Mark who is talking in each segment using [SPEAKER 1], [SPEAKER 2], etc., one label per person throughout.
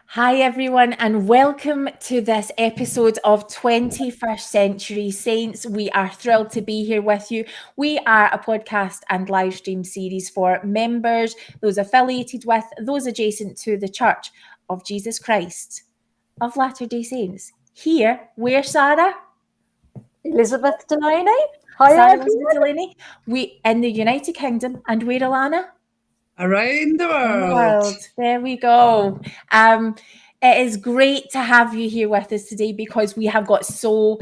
[SPEAKER 1] Hi, everyone, and welcome to this episode of 21st Century Saints. We are thrilled to be here with you. We are a podcast and live stream series for members, those affiliated with, those adjacent to the Church of Jesus Christ of Latter-day Saints. Here, where, Sarah?
[SPEAKER 2] Elizabeth Delaney. Hi,
[SPEAKER 1] Sarah
[SPEAKER 2] everyone.
[SPEAKER 1] Elizabeth Delaney. We in the United Kingdom, and where, Alana?
[SPEAKER 3] Around the world.
[SPEAKER 1] There we go. It is great to have you here with us today because we have got so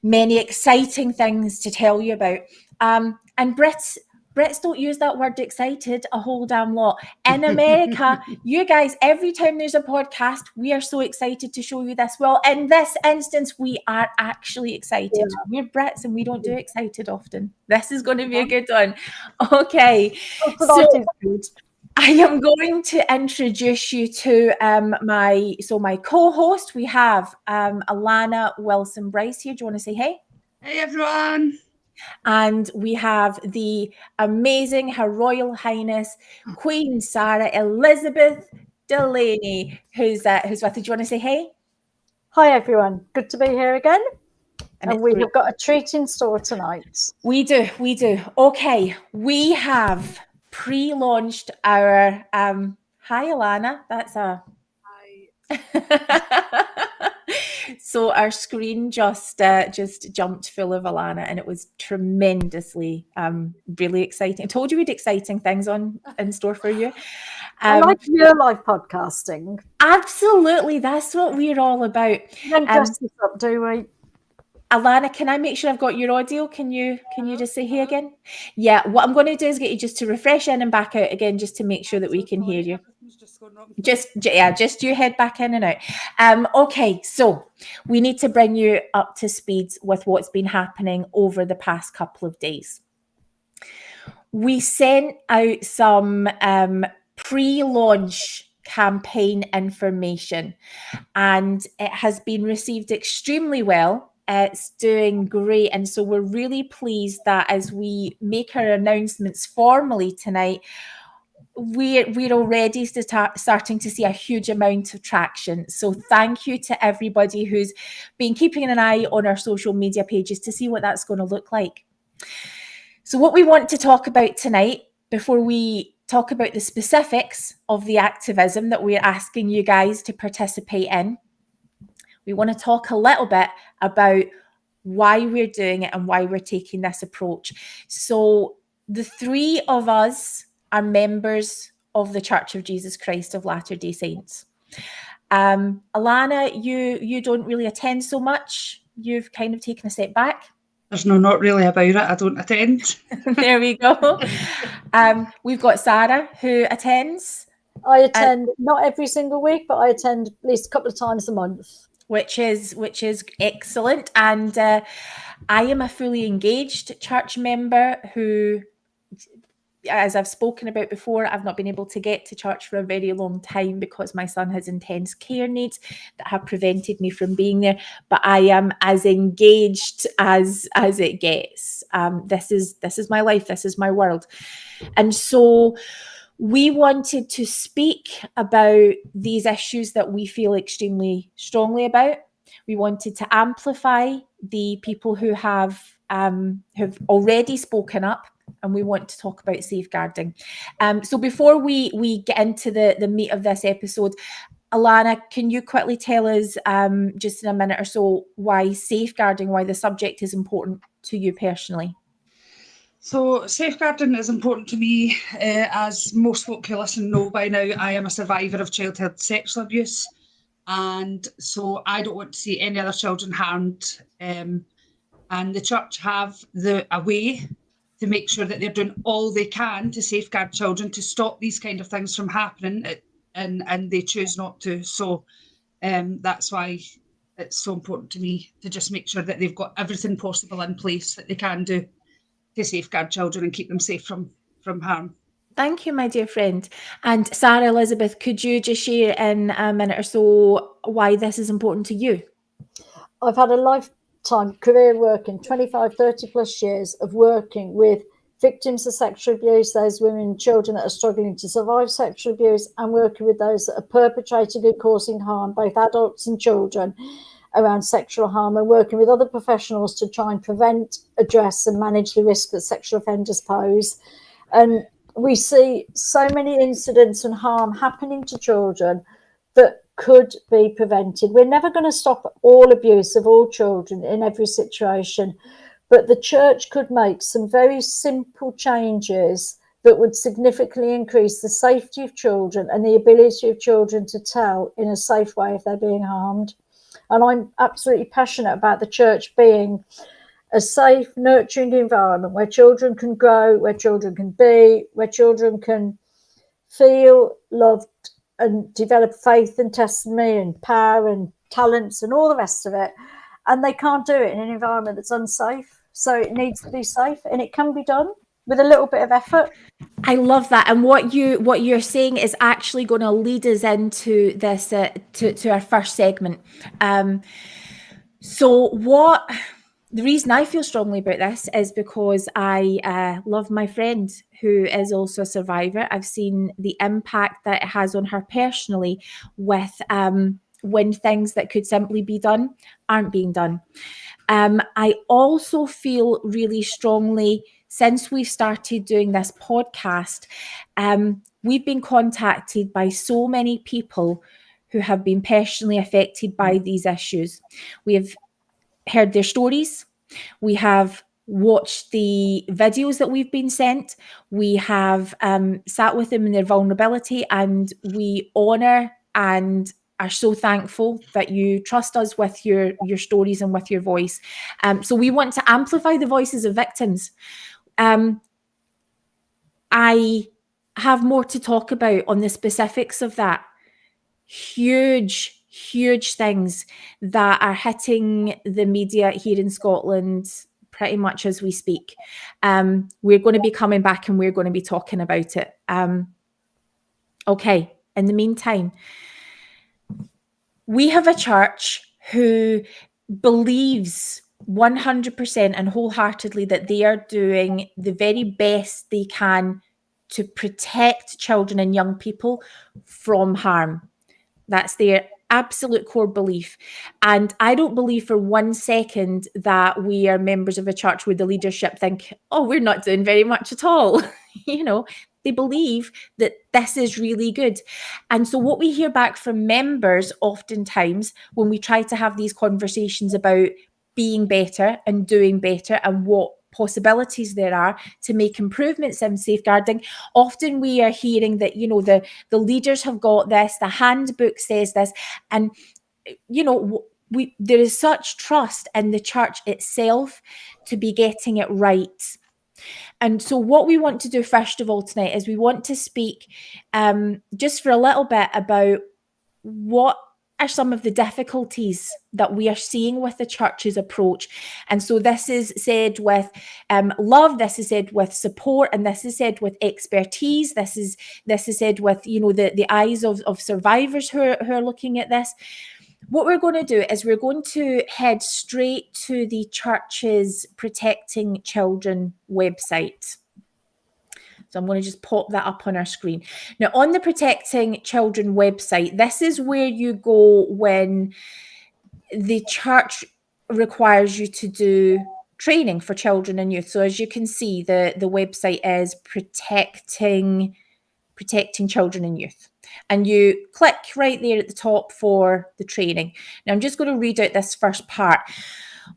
[SPEAKER 1] many exciting things to tell you about. And Brits don't use that word excited a whole damn lot. In America, you guys, every time there's a podcast, we are so excited to show you this. Well, in this instance, we are actually excited. Yeah. We're Brits and we don't do excited often. This is going to be a good one. Okay. So I am going to introduce you to my co-host. We have Alana Wilson-Bryce here. Do you want to say hey?
[SPEAKER 3] Hey, everyone.
[SPEAKER 1] And we have the amazing Her Royal Highness Queen Sarah Elizabeth Delaney, who's with us. Do you want to say hey?
[SPEAKER 2] Hi, everyone. Good to be here again. And we have got a treat in store tonight.
[SPEAKER 1] We do. Okay, we have pre-launched our hi Alana, that's a hi. So our screen just jumped full of Alana, and it was tremendously really exciting. I told you we had exciting things in store for you.
[SPEAKER 2] I like real life podcasting.
[SPEAKER 1] Absolutely, that's what we're all about.
[SPEAKER 2] We don't dress this up, do we?
[SPEAKER 1] Alana, can I make sure I've got your audio? Can you just say hey again? Yeah, what I'm going to do is get you just to refresh in and back out again, just to make sure that we can hear you. Just you head back in and out. Okay, so we need to bring you up to speed with what's been happening over the past couple of days. We sent out some pre-launch campaign information, and it has been received extremely well. It's doing great, and so we're really pleased that as we make our announcements formally tonight, we're already starting to see a huge amount of traction. So thank you to everybody who's been keeping an eye on our social media pages to see what that's going to look like. So what we want to talk about tonight, before we talk about the specifics of the activism that we're asking you guys to participate in, we want to talk a little bit about why we're doing it and why we're taking this approach. So the three of us are members of the Church of Jesus Christ of Latter-day Saints. Alana, you don't really attend so much. You've kind of taken a step back.
[SPEAKER 3] There's not really about it. I don't attend.
[SPEAKER 1] There we go. We've got Sarah who attends.
[SPEAKER 2] I attend not every single week, but I attend at least a couple of times a month.
[SPEAKER 1] Which is excellent. And I am a fully engaged church member who, as I've spoken about before, I've not been able to get to church for a very long time because my son has intense care needs that have prevented me from being there. But I am as engaged as it gets. This is my life. This is my world. And so we wanted to speak about these issues that we feel extremely strongly about. We wanted to amplify the people who have already spoken up, and we want to talk about safeguarding. So before we get into the meat of this episode, Alana, can you quickly tell us just in a minute or so why safeguarding, why the subject is important to you personally?
[SPEAKER 3] So safeguarding is important to me. As most folk who listen know by now, I am a survivor of childhood sexual abuse. And so I don't want to see any other children harmed. And the church have a way to make sure that they're doing all they can to safeguard children, to stop these kind of things from happening, and they choose not to. So that's why it's so important to me to just make sure that they've got everything possible in place that they can do to safeguard children and keep them safe from harm.
[SPEAKER 1] Thank you, my dear friend. And Sarah Elizabeth, could you just share in a minute or so why this is important to you?
[SPEAKER 2] I've had a lifetime career working, 25, 30 plus years of working with victims of sexual abuse, those women and children that are struggling to survive sexual abuse, and working with those that are perpetrating and causing harm, both adults and children, around sexual harm, and working with other professionals to try and prevent, address and manage the risk that sexual offenders pose. And we see so many incidents and harm happening to children that could be prevented. We're never going to stop all abuse of all children in every situation, but the church could make some very simple changes that would significantly increase the safety of children and the ability of children to tell in a safe way if they're being harmed. And I'm absolutely passionate about the church being a safe, nurturing environment where children can grow, where children can be, where children can feel loved and develop faith and testimony and power and talents and all the rest of it. And they can't do it in an environment that's unsafe. So it needs to be safe, and it can be done with a little bit of effort.
[SPEAKER 1] I love that, and what you're saying is actually going to lead us into this to our first segment. So the reason I feel strongly about this is because I love my friend who is also a survivor. I've seen the impact that it has on her personally with when things that could simply be done aren't being done. I also feel really strongly, since we've started doing this podcast, we've been contacted by so many people who have been personally affected by these issues. We have heard their stories. We have watched the videos that we've been sent. We have sat with them in their vulnerability, and we honour and are so thankful that you trust us with your stories and with your voice. So we want to amplify the voices of victims. I have more to talk about on the specifics of that. Huge things that are hitting the media here in Scotland pretty much as we speak. We're going to be coming back and we're going to be talking about it. Okay, in the meantime, we have a church who believes 100% and wholeheartedly that they are doing the very best they can to protect children and young people from harm. That's their absolute core belief. And I don't believe for 1 second that we are members of a church where the leadership think, oh, we're not doing very much at all. They believe that this is really good. And so what we hear back from members oftentimes when we try to have these conversations about being better and doing better and what possibilities there are to make improvements in safeguarding, often we are hearing that, the leaders have got this, the handbook says this, and, there is such trust in the church itself to be getting it right. And so what we want to do first of all tonight is we want to speak just for a little bit about what are some of the difficulties that we are seeing with the church's approach. And so this is said with love, this is said with support, and this is said with expertise. This is said with, the eyes of survivors who are looking at this. What we're going to do is we're going to head straight to the church's Protecting Children website. So I'm going to just pop that up on our screen. Now, on the Protecting Children website, this is where you go when the church requires you to do training for children and youth. So as you can see, the website is Protecting Children and Youth. And you click right there at the top for the training. Now, I'm just going to read out this first part.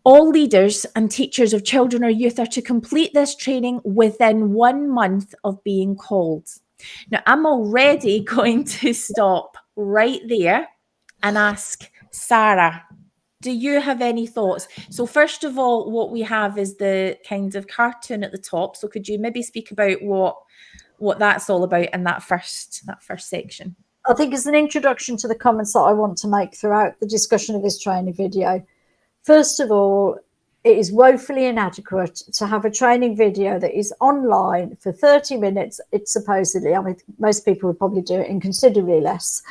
[SPEAKER 1] All leaders and teachers of children or youth are to complete this training within 1 month of being called. Now, I'm already going to stop right there and ask Sarah, do you have any thoughts? So first of all, what we have is the kind of cartoon at the top. So could you maybe speak about what that's all about in that first section?
[SPEAKER 2] I think as an introduction to the comments that I want to make throughout the discussion of this training video, first of all, it is woefully inadequate to have a training video that is online for 30 minutes. It's supposedly, most people would probably do it in considerably less.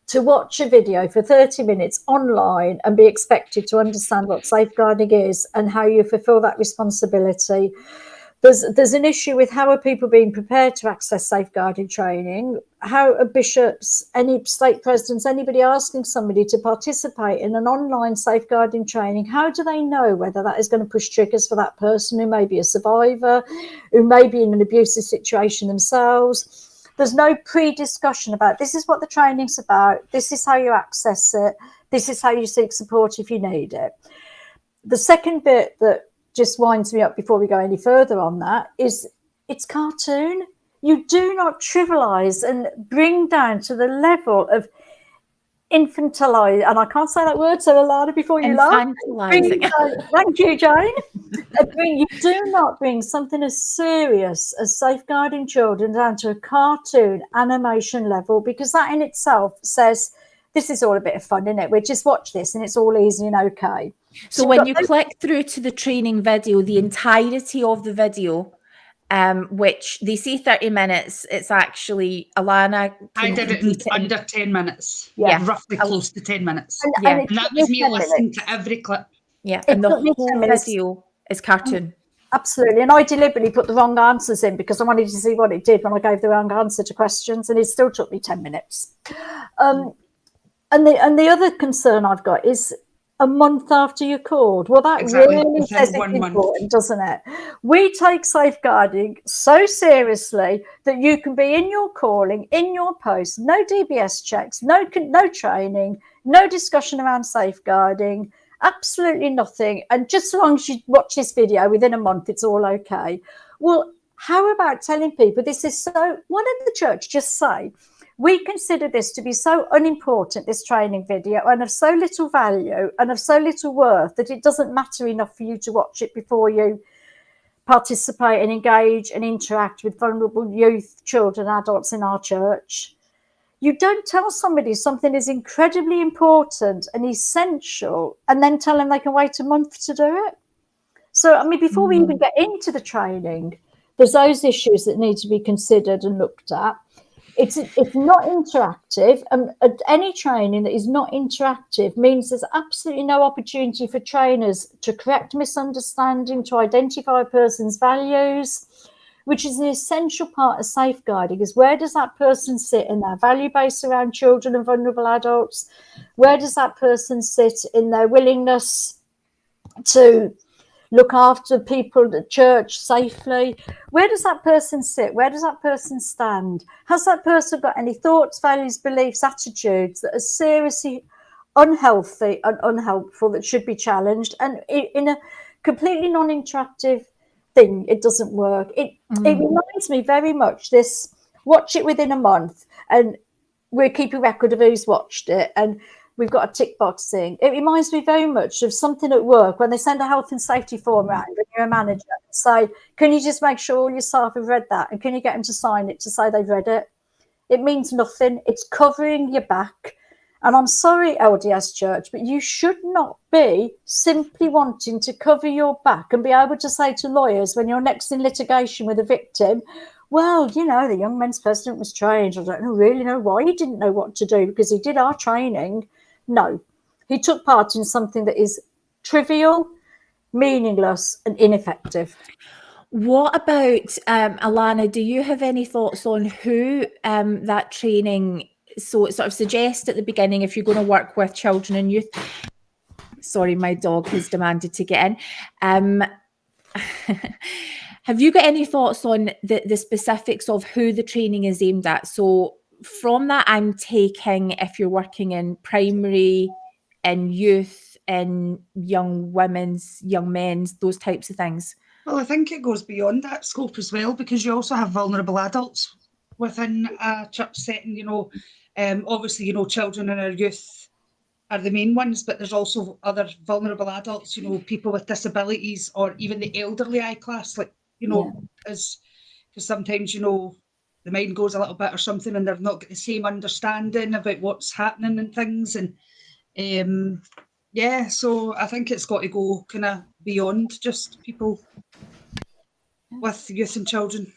[SPEAKER 2] To watch a video for 30 minutes online and be expected to understand what safeguarding is and how you fulfill that responsibility. There's an issue with how are people being prepared to access safeguarding training? How are bishops, any stake presidents, anybody asking somebody to participate in an online safeguarding training? How do they know whether that is going to push triggers for that person who may be a survivor, who may be in an abusive situation themselves? There's no pre-discussion about this is what the training's about, this is how you access it, this is how you seek support if you need it. The second bit that just winds me up before we go any further on that is it's cartoon. You do not trivialize and bring down to the level of infantilize, and I can't say that word, so Alana, before you laugh. Thank you, Jane. You do not bring something as serious as safeguarding children down to a cartoon animation level, because that in itself says this is all a bit of fun, isn't it? We just watch this and it's all easy and okay.
[SPEAKER 1] So when you click through to the training video, the entirety of the video, which they say 30 minutes, it's actually, Alana.
[SPEAKER 3] I did it in under 10 minutes.
[SPEAKER 2] Yeah.
[SPEAKER 3] Roughly close to 10 minutes.
[SPEAKER 2] And
[SPEAKER 3] that was me listening to every clip.
[SPEAKER 1] Yeah, and the whole video is cartoon.
[SPEAKER 2] Absolutely. And I deliberately put the wrong answers in because I wanted to see what it did when I gave the wrong answer to questions, and it still took me 10 minutes. And the other concern I've got is a month after you called. Well, that really says it's important, doesn't it? We take safeguarding so seriously that you can be in your calling, in your post, no DBS checks, no training, no discussion around safeguarding, absolutely nothing. And just as long as you watch this video within a month, it's all okay. Well, how about telling people this is so, why don't the church just say, we consider this to be so unimportant, this training video, and of so little value and of so little worth that it doesn't matter enough for you to watch it before you participate and engage and interact with vulnerable youth, children, adults in our church. You don't tell somebody something is incredibly important and essential and then tell them they can wait a month to do it. So, I mean, before we even get into the training, there's those issues that need to be considered and looked at. It's not interactive, and any training that is not interactive means there's absolutely no opportunity for trainers to correct misunderstanding, to identify a person's values, which is an essential part of safeguarding. Is where does that person sit in their value base around children and vulnerable adults? Where does that person sit in their willingness to look after people at church safely? Where does that person sit? Where does that person stand? Has that person got any thoughts, values, beliefs, attitudes that are seriously unhealthy and unhelpful that should be challenged? And in a completely non-interactive thing, it doesn't work. It reminds me very much this, watch it within a month and we're keeping record of who's watched it, and we've got a tick box thing. It reminds me very much of something at work when they send a health and safety form around when you're a manager and say, can you just make sure all your staff have read that? And can you get them to sign it to say they've read it? It means nothing. It's covering your back. And I'm sorry, LDS Church, but you should not be simply wanting to cover your back and be able to say to lawyers when you're next in litigation with a victim, well, you know, the young men's president was trained. I don't really know why he didn't know what to do, because he did our training. No, he took part in something that is trivial, meaningless, and ineffective.
[SPEAKER 1] What about, Alana, do you have any thoughts on who that training, so it sort of suggests at the beginning, if you're going to work with children and youth, sorry, my dog has demanded to get in. Have you got any thoughts on the specifics of who the training is aimed at? So from that, I'm taking if you're working in primary, in youth, in young women's, young men's, those types of things.
[SPEAKER 3] Well, I think it goes beyond that scope as well, because you also have vulnerable adults within a church setting. You know, obviously, you know, children and our youth are the main ones, but there's also other vulnerable adults, you know, people with disabilities, or even the elderly eye class, like, you know, because sometimes, you know, the mind goes a little bit or something and they've not got the same understanding about what's happening and things. And so I think it's got to go kind of beyond just people with youth and children.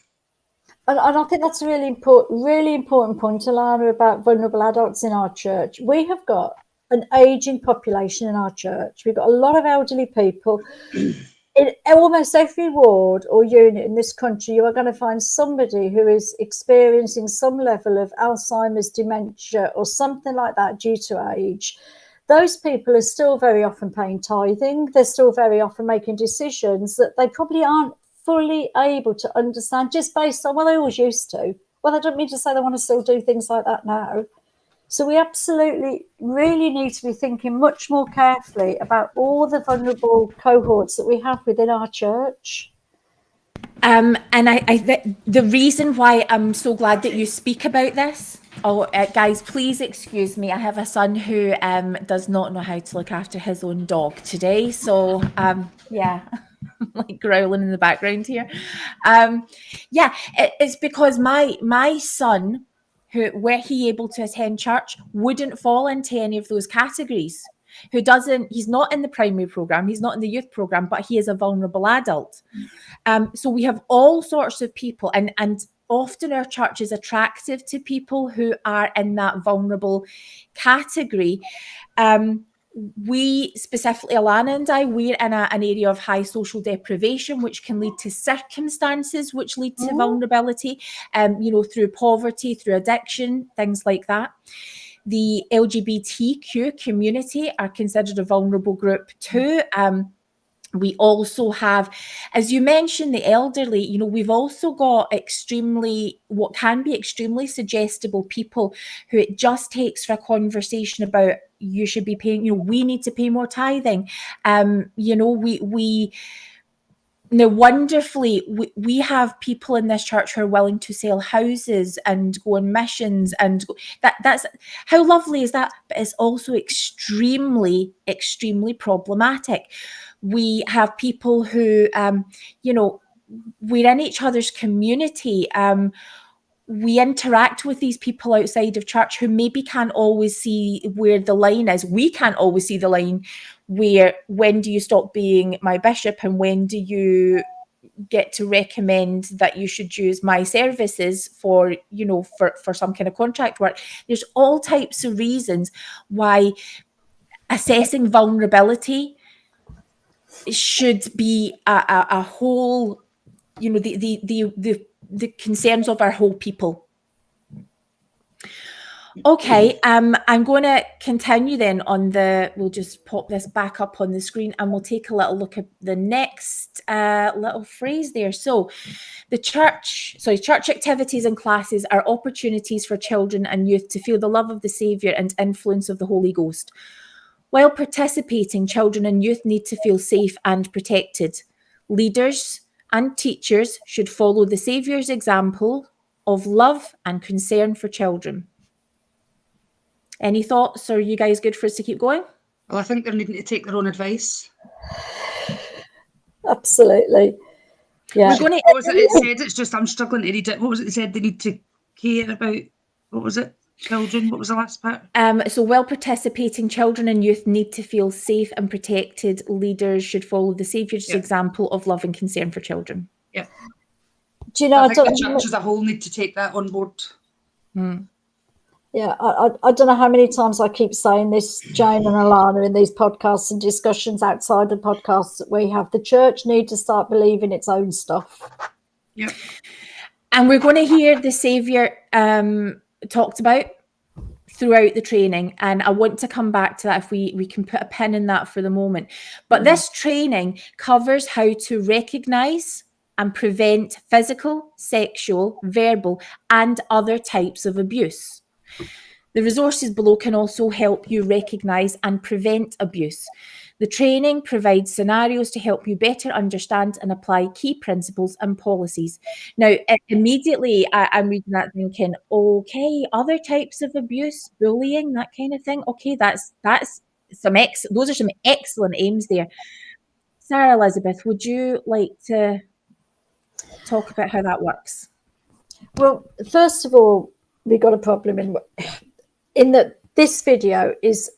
[SPEAKER 2] And I think that's a really important point, Alana, about vulnerable adults in our church. We have got an ageing population in our church. We've got a lot of elderly people. in almost every ward or unit in this country, you are going to find somebody who is experiencing some level of Alzheimer's, dementia, or something like that due to age. Those people are still very often paying tithing. They're still very often making decisions that they probably aren't fully able to understand just based on, well, they always used to. Well, I don't mean to say they want to still do things like that now. So we absolutely really need to be thinking much more carefully about all the vulnerable cohorts that we have within our church.
[SPEAKER 1] And the reason why I'm so glad that you speak about this, guys, please excuse me. I have a son who does not know how to look after his own dog today. So, yeah, like growling in the background here. It's because my son, were he able to attend church, wouldn't fall into any of those categories. He's not in the primary program, he's not in the youth program, but he is a vulnerable adult. So we have all sorts of people, and often our church is attractive to people who are in that vulnerable category. We specifically, Alana and I, we're in an area of high social deprivation, which can lead to circumstances which lead to vulnerability, through poverty, through addiction, things like that. The LGBTQ community are considered a vulnerable group too. We also have, as you mentioned, the elderly, we've also got what can be extremely suggestible people who it just takes for a conversation about, you should be paying, we need to pay more tithing. Wonderfully, we have people in this church who are willing to sell houses and go on missions, and that's how lovely is that? But it's also extremely, extremely problematic. We have people who, we're in each other's community. We interact with these people outside of church who maybe can't always see where the line is. We can't always see the line where, when do you stop being my bishop and when do you get to recommend that you should use my services for some kind of contract work. There's all types of reasons why assessing vulnerability should be a whole, the concerns of our whole people. Okay, I'm going to continue then we'll just pop this back up on the screen and we'll take a little look at the next little phrase there. So church activities and classes are opportunities for children and youth to feel the love of the Saviour and influence of the Holy Ghost. While participating, children and youth need to feel safe and protected. Leaders and teachers should follow the Saviour's example of love and concern for children. Any thoughts? Are you guys good for us to keep going?
[SPEAKER 3] Well, I think they're needing to take their own advice.
[SPEAKER 2] Absolutely. Yeah.
[SPEAKER 3] What was it said? It's just I'm struggling to read it. What was it they said? They need to care about, what was it? Children. What was the last part?
[SPEAKER 1] So while participating, children and youth need to feel safe and protected. Leaders should follow the Saviour's example of love and concern for children. Yeah.
[SPEAKER 2] Do you know?
[SPEAKER 3] I think the church as a whole need to take that on board.
[SPEAKER 2] Yeah, I don't know how many times I keep saying this, Jane and Alana, in these podcasts and discussions outside the podcasts that we have. The church need to start believing its own stuff.
[SPEAKER 3] Yeah.
[SPEAKER 1] And we're going to hear the Saviour talked about throughout the training. And I want to come back to that if we can put a pin in that for the moment. But this training covers how to recognise and prevent physical, sexual, verbal, and other types of abuse. The resources below can also help you recognise and prevent abuse. The training provides scenarios to help you better understand and apply key principles and policies. Now, immediately I'm reading that thinking, okay, other types of abuse, bullying, that kind of thing. Okay, that's those are some excellent aims there. Sarah Elizabeth, would you like to talk about how that works?
[SPEAKER 2] Well, first of all, we got a problem in that this video is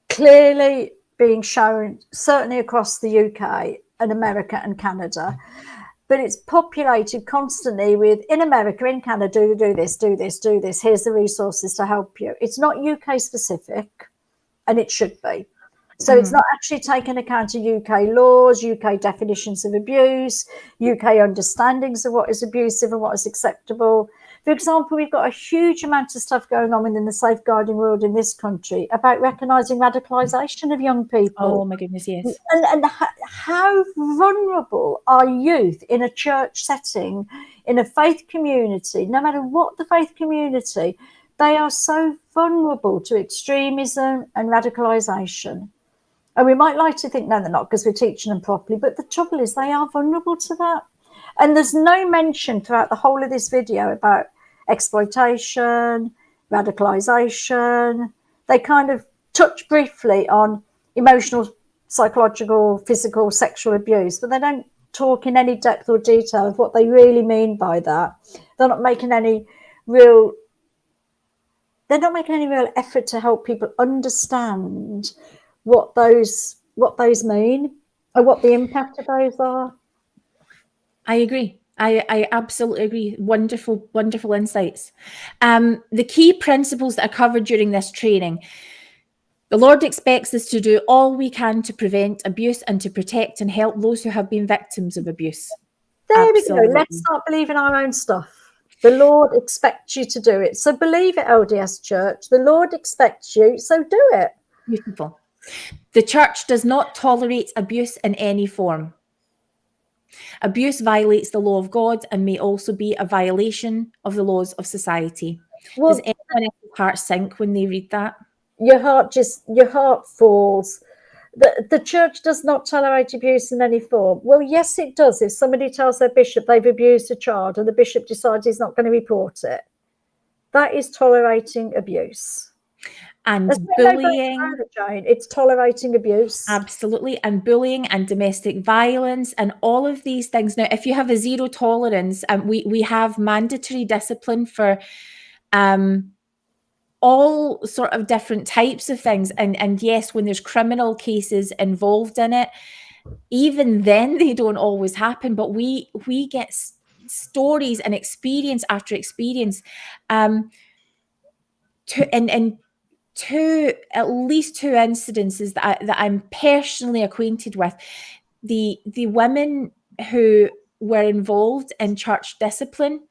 [SPEAKER 2] clearly being shown certainly across the UK and America and Canada, but it's populated constantly with, in America, in Canada, do this, here's the resources to help you. It's not UK specific, and it should be. So it's not actually taking account of UK laws, UK definitions of abuse, UK understandings of what is abusive and what is acceptable. For example, we've got a huge amount of stuff going on within the safeguarding world in this country about recognising radicalisation of young people.
[SPEAKER 1] Oh my goodness, yes.
[SPEAKER 2] And how vulnerable are youth in a church setting, in a faith community, no matter what the faith community, they are so vulnerable to extremism and radicalisation. And we might like to think, no, they're not, because we're teaching them properly. But the trouble is they are vulnerable to that. And there's no mention throughout the whole of this video about exploitation, radicalisation. They kind of touch briefly on emotional, psychological, physical, sexual abuse, but they don't talk in any depth or detail of what they really mean by that. They're not making any real effort to help people understand what those mean and what the impact of those are.
[SPEAKER 1] I agree. I absolutely agree. Wonderful, wonderful insights. The key principles that are covered during this training. The Lord expects us to do all we can to prevent abuse and to protect and help those who have been victims of abuse.
[SPEAKER 2] There we go. Let's start believing our own stuff. The Lord expects you to do it. So believe it, LDS Church. The Lord expects you, so do it.
[SPEAKER 1] Beautiful. The church does not tolerate abuse in any form. Abuse violates the law of God and may also be a violation of the laws of society.
[SPEAKER 2] Well,
[SPEAKER 1] does anyone else's heart sink when they read that?
[SPEAKER 2] Your heart falls. The church does not tolerate abuse in any form. Well, yes, it does. If somebody tells their bishop they've abused a child and the bishop decides he's not going to report it, that is tolerating abuse.
[SPEAKER 1] And bullying.
[SPEAKER 2] It's tolerating abuse.
[SPEAKER 1] Absolutely. And bullying and domestic violence and all of these things. Now, if you have a zero tolerance, we have mandatory discipline for all sort of different types of things. And yes, when there's criminal cases involved in it, even then they don't always happen. But we get stories and experience after experience. At least two incidences that I'm personally acquainted with, the women who were involved in church discipline,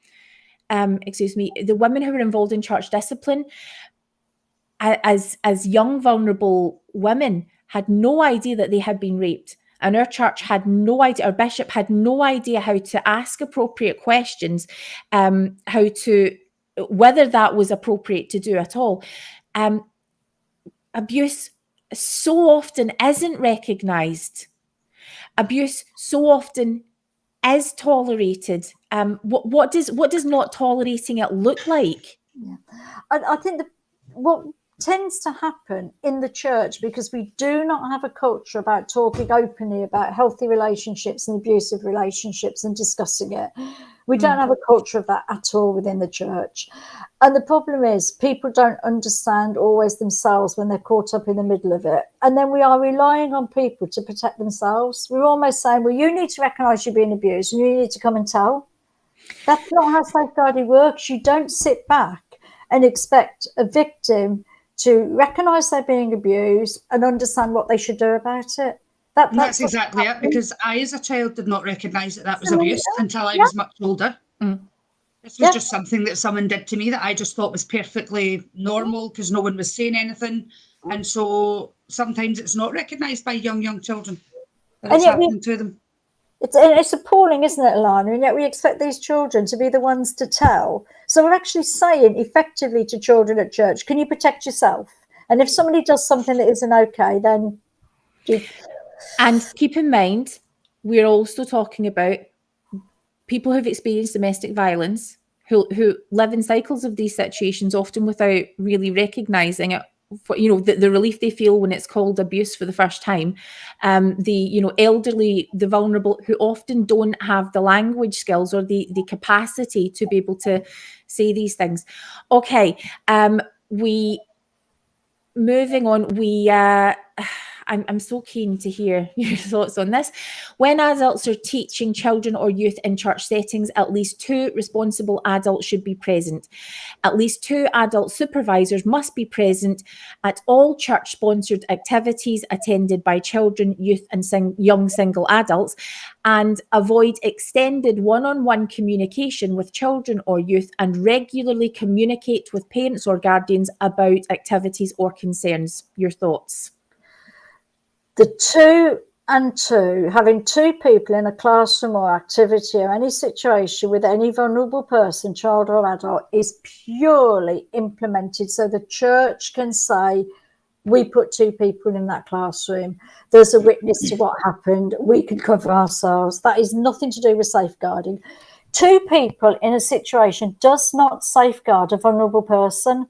[SPEAKER 1] the women who were involved in church discipline as young vulnerable women had no idea that they had been raped, and our church had no idea, our bishop had no idea how to ask appropriate questions, whether that was appropriate to do at all. Abuse so often isn't recognised. Abuse so often is tolerated. What does not tolerating it look like?
[SPEAKER 2] Yeah. I think what tends to happen in the church, because we do not have a culture about talking openly about healthy relationships and abusive relationships and discussing it. We don't have a culture of that at all within the church. And the problem is people don't understand always themselves when they're caught up in the middle of it. And then we are relying on people to protect themselves. We're almost saying, well, you need to recognise you're being abused and you need to come and tell. That's not how safeguarding works. You don't sit back and expect a victim to recognise they're being abused and understand what they should do about it.
[SPEAKER 3] That's exactly it, because I, as a child, did not recognise that was abuse until I was much older. This was just something that someone did to me that I just thought was perfectly normal because no one was saying anything. And so sometimes it's not recognised by young children that it's happening to them.
[SPEAKER 2] It's appalling, isn't it, Alana? And yet we expect these children to be the ones to tell. So we're actually saying effectively to children at church, can you protect yourself? And if somebody does something that isn't okay, then...
[SPEAKER 1] And keep in mind, we're also talking about people who've experienced domestic violence, who live in cycles of these situations, often without really recognising it. For, the relief they feel when it's called abuse for the first time. The elderly, the vulnerable, who often don't have the language skills or the capacity to be able to say these things. Okay, moving on. I'm so keen to hear your thoughts on this. When adults are teaching children or youth in church settings, at least 2 responsible adults should be present. At least 2 adult supervisors must be present at all church-sponsored activities attended by children, youth, and young single adults, and avoid extended one-on-one communication with children or youth, and regularly communicate with parents or guardians about activities or concerns. Your thoughts?
[SPEAKER 2] The 2 and 2, having 2 people in a classroom or activity or any situation with any vulnerable person, child or adult, is purely implemented so the church can say, we put 2 people in that classroom, there's a witness to what happened, we can cover ourselves. That is nothing to do with safeguarding. 2 people in a situation does not safeguard a vulnerable person.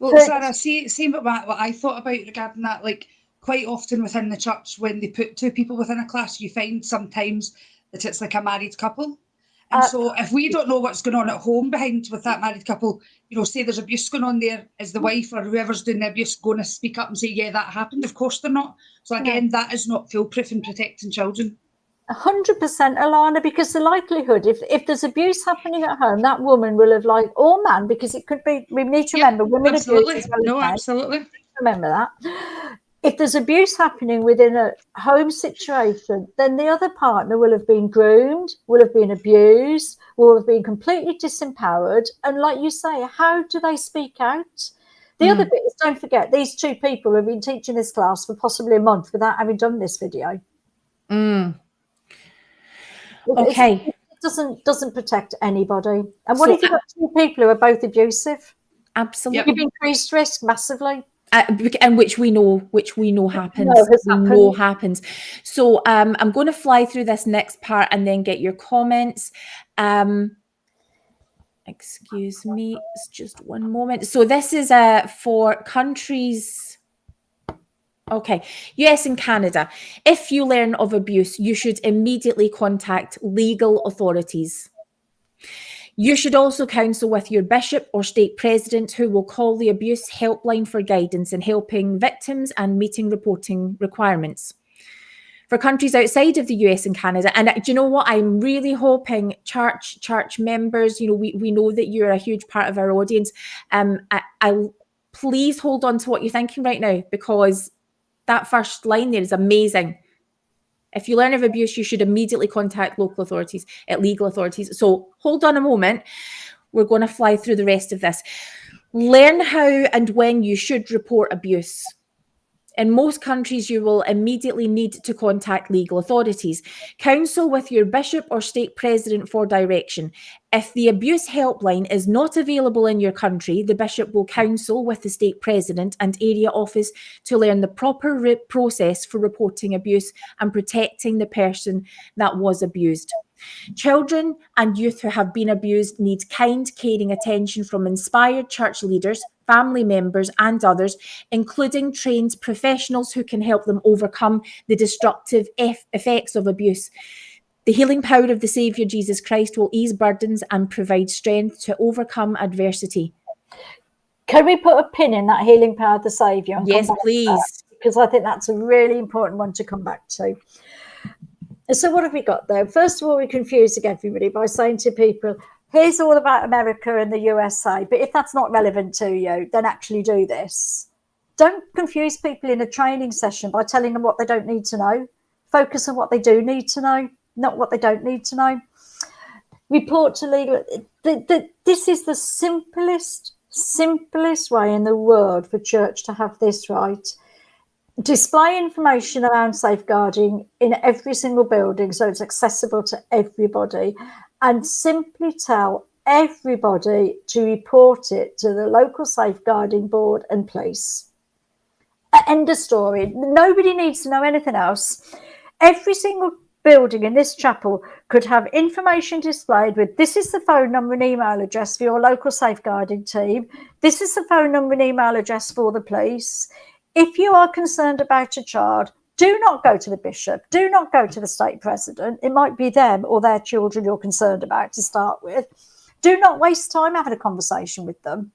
[SPEAKER 3] Well, Sarah, same what I thought about regarding that, like, quite often within the church, when they put 2 people within a class, you find sometimes that it's like a married couple. And so if we don't know what's going on at home behind with that married couple, you know, say there's abuse going on there, is the wife or whoever's doing the abuse going to speak up and say, yeah, that happened? Of course they're not. So again, that is not foolproof in protecting children.
[SPEAKER 2] 100%, Alana, because the likelihood, if there's abuse happening at home, that woman will have, like, or man, because it could be, we need to remember, women
[SPEAKER 3] absolutely.
[SPEAKER 2] abuse as well as men.
[SPEAKER 3] Absolutely.
[SPEAKER 2] Remember that. If there's abuse happening within a home situation, then the other partner will have been groomed, will have been abused, will have been completely disempowered. And like you say, how do they speak out? The other bit is, don't forget, these 2 people have been teaching this class for possibly a month without having done this video.
[SPEAKER 1] Okay.
[SPEAKER 2] It doesn't protect anybody. And what if you've got 2 people who are both abusive?
[SPEAKER 1] Absolutely.
[SPEAKER 2] You've increased risk massively.
[SPEAKER 1] And which we know happens. So I'm going to fly through this next part and then get your comments. Excuse me, it's just one moment. So this is for countries. Okay, US and Canada. If you learn of abuse, you should immediately contact legal authorities. You should also counsel with your bishop or stake president, who will call the abuse helpline for guidance in helping victims and meeting reporting requirements. For countries outside of the US and Canada, and do you know what? I'm really hoping church members, you know, we know that you're a huge part of our audience. I'll please hold on to what you're thinking right now, because that first line there is amazing. If you learn of abuse, you should immediately contact local authorities, legal authorities. So hold on a moment. We're going to fly through the rest of this. Learn how and when you should report abuse. In most countries, you will immediately need to contact legal authorities. Counsel with your bishop or stake president for direction. If the abuse helpline is not available in your country, the bishop will counsel with the stake president and area office to learn the proper process for reporting abuse and protecting the person that was abused. Children and youth who have been abused need kind, caring attention from inspired church leaders, family members, and others, including trained professionals who can help them overcome the destructive effects of abuse. The healing power of the Saviour Jesus Christ will ease burdens and provide strength to overcome adversity.
[SPEAKER 2] Can we put a pin in that healing power of the Saviour?
[SPEAKER 1] Yes, please.
[SPEAKER 2] Because I think that's a really important one to come back to. So what have we got there? First of all, we're confusing everybody by saying to people, here's all about America and the USA, but if that's not relevant to you, then actually do this. Don't confuse people in a training session by telling them what they don't need to know. Focus on what they do need to know, not what they don't need to know. Report to legal. This is the simplest way in the world for church to have this right. Display information around safeguarding in every single building so it's accessible to everybody, and simply tell everybody to report it to the local safeguarding board and police. End of story. Nobody needs to know anything else. Every single building in this chapel could have information displayed with, this is the phone number and email address for your local safeguarding team. This is the phone number and email address for the police. If you are concerned about a child, do not go to the bishop. Do not go to the stake president. It might be them or their children you're concerned about to start with. Do not waste time having a conversation with them.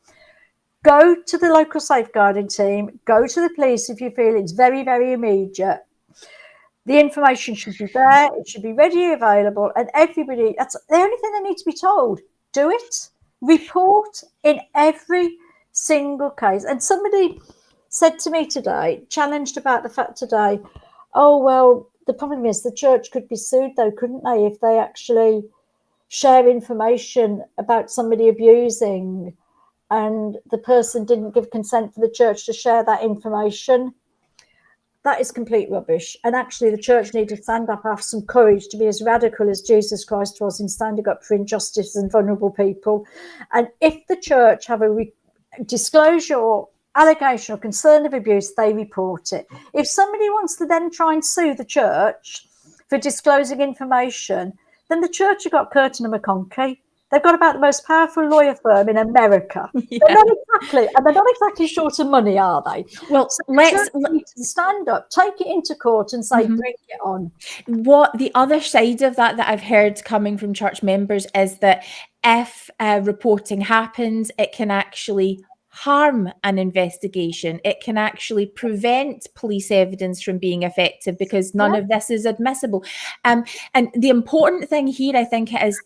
[SPEAKER 2] go to the local safeguarding team, go to the police if you feel it's very, very immediate. The information should be there, it should be readily available, and everybody, that's the only thing they need to be told. Do it. Report in every single case. And somebody said to me today, challenged about the fact today, oh, well, the problem is the church could be sued, though, couldn't they, if they actually share information about somebody abusing and the person didn't give consent for the church to share that information. That is complete rubbish. And actually, the church need to stand up, have some courage to be as radical as Jesus Christ was in standing up for injustice and vulnerable people. And if the church have a disclosure or allegation or concern of abuse, they report it. If somebody wants to then try and sue the church for disclosing information, then the church have got Curtin and McConkie. They've got about the most powerful lawyer firm in America. Yeah. They're not exactly short of money, are they?
[SPEAKER 1] Well,
[SPEAKER 2] so let's stand up, take it into court, and say, bring it on.
[SPEAKER 1] What the other side of that I've heard coming from church members is that if reporting happens, it can actually harm an investigation. It can actually prevent police evidence from being effective because none of this is admissible. And the important thing here, I think, is,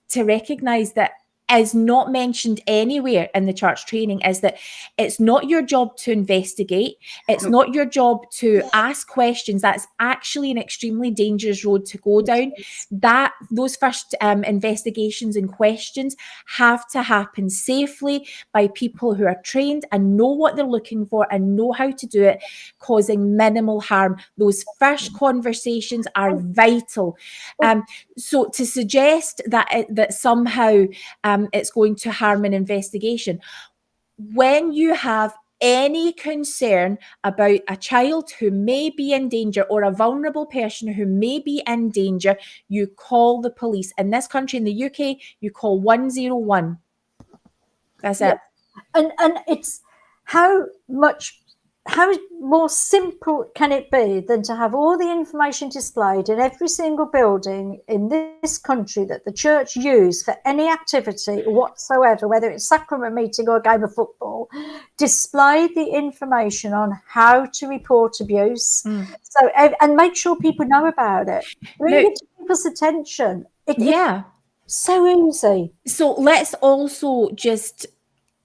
[SPEAKER 1] to recognise that is not mentioned anywhere in the church training is that it's not your job to investigate. It's not your job to ask questions. That's actually an extremely dangerous road to go down. Those first investigations and questions have to happen safely by people who are trained and know what they're looking for and know how to do it, causing minimal harm. Those first conversations are vital. So to suggest that somehow it's going to harm an investigation, when you have any concern about a child who may be in danger or a vulnerable person who may be in danger, you call the police. In this country, in the UK, you call 101. That's it.
[SPEAKER 2] And it's how more simple can it be than to have all the information displayed in every single building in this country that the church use for any activity whatsoever, whether it's sacrament meeting or a game of football, display the information on how to report abuse. So, and make sure people know about it. Bring it to people's attention. It's so easy.
[SPEAKER 1] So let's also just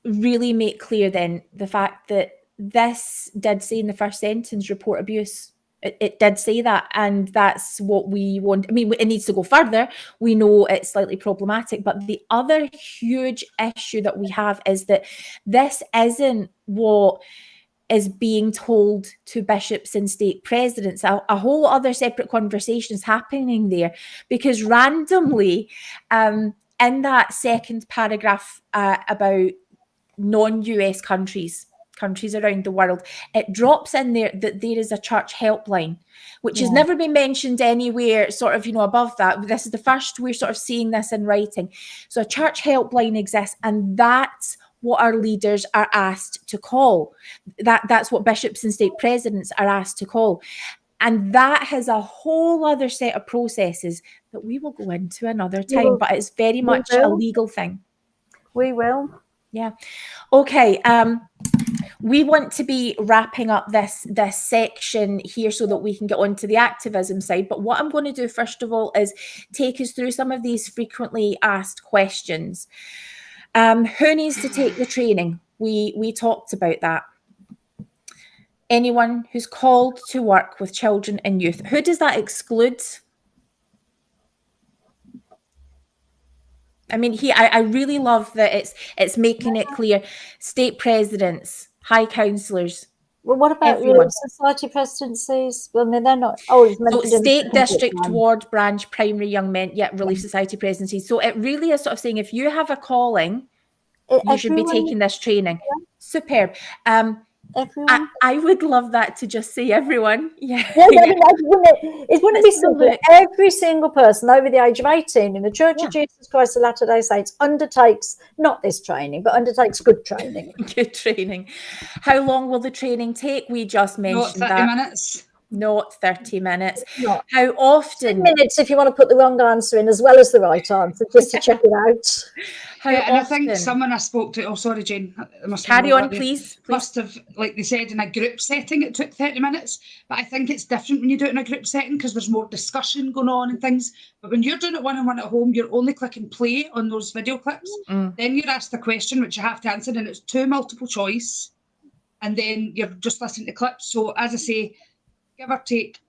[SPEAKER 1] really make clear then the fact that this did say in the first sentence, report abuse. It did say that, and that's what we want. I mean, it needs to go further. We know it's slightly problematic, but the other huge issue that we have is that this isn't what is being told to bishops and stake presidents. A whole other separate conversation is happening there, because randomly, in that second paragraph about non-US countries around the world, it drops in there that there is a church helpline, which has never been mentioned anywhere sort of, above that. This is the first we're sort of seeing this in writing. So a church helpline exists, and that's what our leaders are asked to call. That's what bishops and stake presidents are asked to call. And that has a whole other set of processes that we will go into another time, but it's very much a legal thing.
[SPEAKER 2] We will.
[SPEAKER 1] Yeah. Okay. We want to be wrapping up this section here so that we can get on to the activism side. But what I'm going to do first of all is take us through some of these frequently asked questions. Who needs to take the training? We talked about that. Anyone who's called to work with children and youth. Who does that exclude? I mean, I really love that it's making it clear. State presidents, high councillors.
[SPEAKER 2] Well, what about Relief Society presidencies? Well, I mean, they're not always mentioned.
[SPEAKER 1] So state, district, ward, branch, primary, young men, Relief Society presidencies. So it really is sort of saying if you have a calling, you should be taking this training. Yeah. Superb.
[SPEAKER 2] Everyone.
[SPEAKER 1] I would love that to just say everyone.
[SPEAKER 2] It wouldn't be simple. Every single person over the age of 18 in the Church of Jesus Christ of Latter-day Saints undertakes, not this training, but undertakes good training.
[SPEAKER 1] Good training. How long will the training take? We just mentioned
[SPEAKER 3] 30 minutes.
[SPEAKER 1] Not 30 minutes.
[SPEAKER 2] Not.
[SPEAKER 1] How often?
[SPEAKER 2] 10 minutes if you want to put the wrong answer in as well as the right answer, just to check it out.
[SPEAKER 1] How
[SPEAKER 3] Yeah, and
[SPEAKER 1] often?
[SPEAKER 3] I think someone I spoke to, oh, sorry, Jane.
[SPEAKER 1] Carry on, please.
[SPEAKER 3] Must have, like they said, in a group setting, it took 30 minutes. But I think it's different when you do it in a group setting because there's more discussion going on and things. But when you're doing it one-on-one at home, you're only clicking play on those video clips. Then you're asked the question, which you have to answer, and it's 2 multiple choice. And then you're just listening to clips. So, as I say, give or take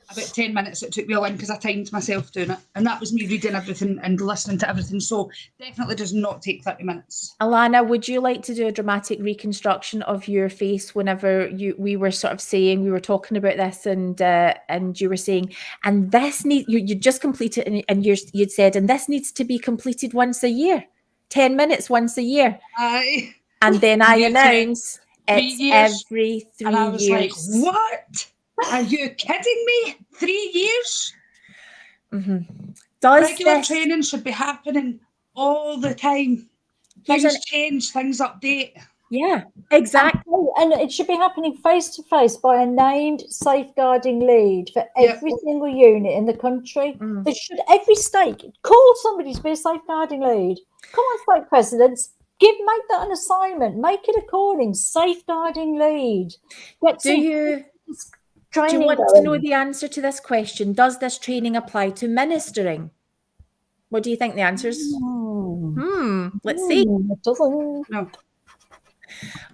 [SPEAKER 3] about 10 minutes it took me all in because I timed myself doing it. And that was me reading everything and listening to everything. So definitely does not take 30 minutes.
[SPEAKER 1] Alana, would you like to do a dramatic reconstruction of your face whenever we were sort of saying, we were talking about this and you were saying, and this you just completed and you'd said, and this needs to be completed once a year, 10 minutes once a year.
[SPEAKER 3] Aye.
[SPEAKER 1] And then I announce it's every 3 years.
[SPEAKER 3] And I was like, what? Are you kidding me? 3 years? Regular training should be happening all the time. Things change, things update.
[SPEAKER 1] Yeah, exactly.
[SPEAKER 2] And it should be happening face to face by a named safeguarding lead for every single unit in the country. There should, every state, call somebody to be a safeguarding lead. Come on, state presidents. Make that an assignment. Make it a calling. Safeguarding lead.
[SPEAKER 1] Do you want to know the answer to this question? Does this training apply to ministering? What do you think the answer is? Let's see.
[SPEAKER 2] It doesn't.
[SPEAKER 3] No.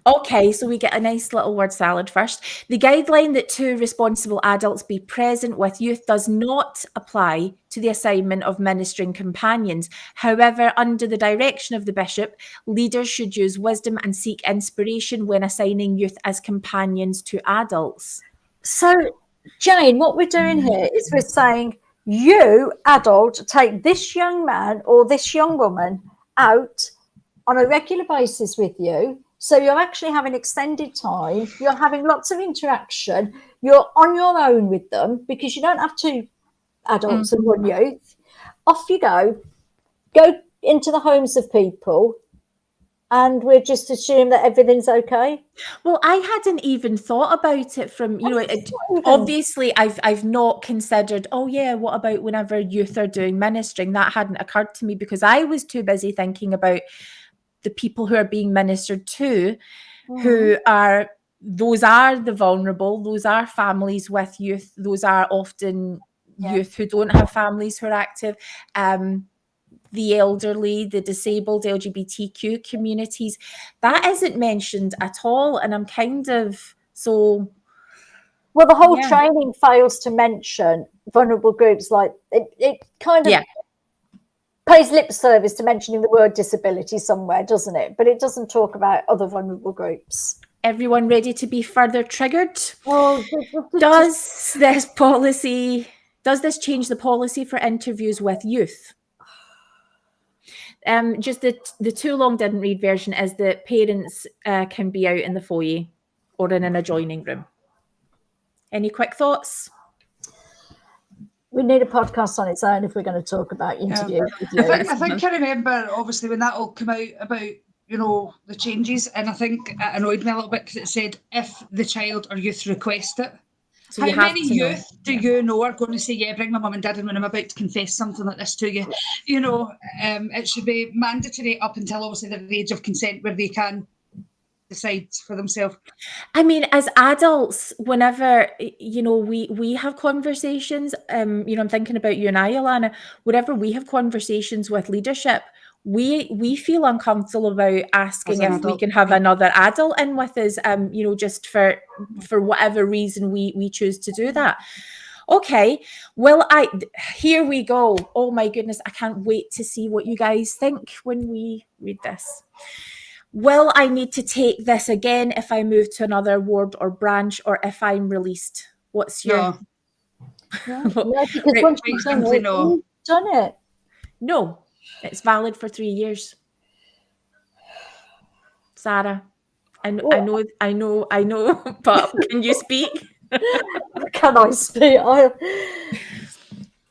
[SPEAKER 1] Okay, so we get a nice little word salad first. The guideline that 2 responsible adults be present with youth does not apply to the assignment of ministering companions. However, under the direction of the bishop, leaders should use wisdom and seek inspiration when assigning youth as companions to adults.
[SPEAKER 2] So, Jane, what we're doing here is we're saying, you, adult, take this young man or this young woman out on a regular basis with you. So you're actually having extended time. You're having lots of interaction. You're on your own with them because you don't have 2 adults and 1 youth. Off you go. Go into the homes of people. And we're just assume that everything's okay.
[SPEAKER 1] Well, I hadn't even thought about it from, obviously I've not considered, what about whenever youth are doing ministering? That hadn't occurred to me because I was too busy thinking about the people who are being ministered to, those are the vulnerable, those are families with youth, those are often youth who don't have families who are active. The elderly, the disabled, LGBTQ communities, that isn't mentioned at all. And I'm kind of so...
[SPEAKER 2] Well, the whole training fails to mention vulnerable groups. Like it kind of pays lip service to mentioning the word disability somewhere, doesn't it? But it doesn't talk about other vulnerable groups.
[SPEAKER 1] Everyone ready to be further triggered? Does this change the policy for interviews with youth? Just the too long didn't read version is that parents can be out in the foyer or in an adjoining room. Any quick thoughts?
[SPEAKER 2] We need a podcast on its own if we're going to talk about interviews.
[SPEAKER 3] I think I remember, obviously, when that all came out about, the changes, and I think it annoyed me a little bit because it said, if the child or youth request it. So how many youth do you know are going to say, bring my mum and dad in when I'm about to confess something like this to you? It should be mandatory up until, obviously, the age of consent where they can decide for themselves.
[SPEAKER 1] I mean, as adults, whenever we have conversations, I'm thinking about you and I, Alana, whenever we have conversations with leadership, we feel uncomfortable about asking if we can have another adult in with us, just for whatever reason we choose to do that. Okay, well, here we go. Oh my goodness, I can't wait to see what you guys think when we read this. Will I need to take this again if I move to another ward or branch, or if I'm released? What's your...
[SPEAKER 2] because once you've done it.
[SPEAKER 1] No, it's valid for 3 years. Sarah, I know, but can you speak?
[SPEAKER 2] Can I speak?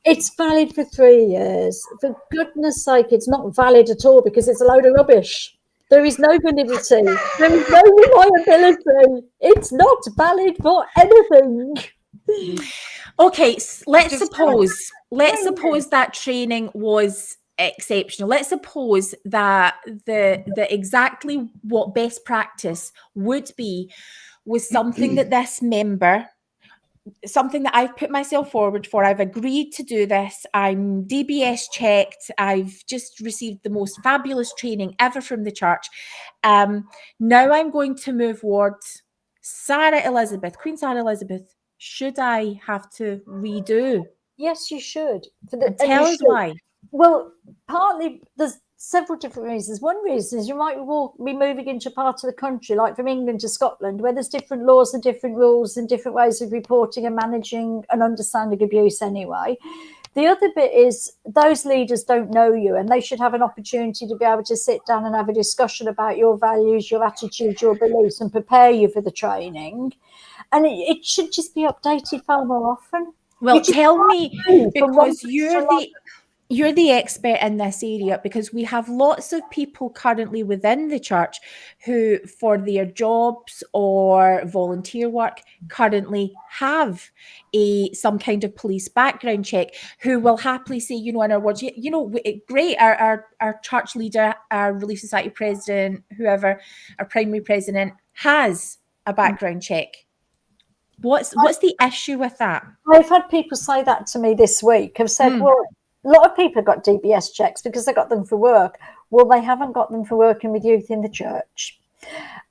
[SPEAKER 2] It's valid for 3 years. For goodness sake, it's not valid at all because it's a load of rubbish. There is no validity. There is no reliability. It's not valid for anything.
[SPEAKER 1] Okay, let's
[SPEAKER 3] Just-
[SPEAKER 1] suppose that training was exceptional. Let's suppose that the exactly what best practice would be was something that this member, something that I've put myself forward for. I've agreed to do this. I'm DBS checked. I've just received the most fabulous training ever from the church. Now I'm going to move towards Queen Sarah Elizabeth. Should I have to redo?
[SPEAKER 2] Yes, you should.
[SPEAKER 1] Tell us why.
[SPEAKER 2] Well, partly there's several different reasons. One reason is you might be moving into a part of the country, like from England to Scotland, where there's different laws and different rules and different ways of reporting and managing and understanding abuse anyway. The other bit is those leaders don't know you, and they should have an opportunity to be able to sit down and have a discussion about your values, your attitudes, your beliefs, and prepare you for the training. And it should just be updated far more often.
[SPEAKER 1] Well, tell me, because you're the expert in this area, because we have lots of people currently within the church who, for their jobs or volunteer work, currently have some kind of police background check, who will happily say, in our words, great, our church leader, our Relief Society president, whoever, our primary president has a background check. What's the issue with that?
[SPEAKER 2] I've had people say that to me this week. Have said, well, a lot of people have got DBS checks because they got them for work. Well, they haven't got them for working with youth in the church.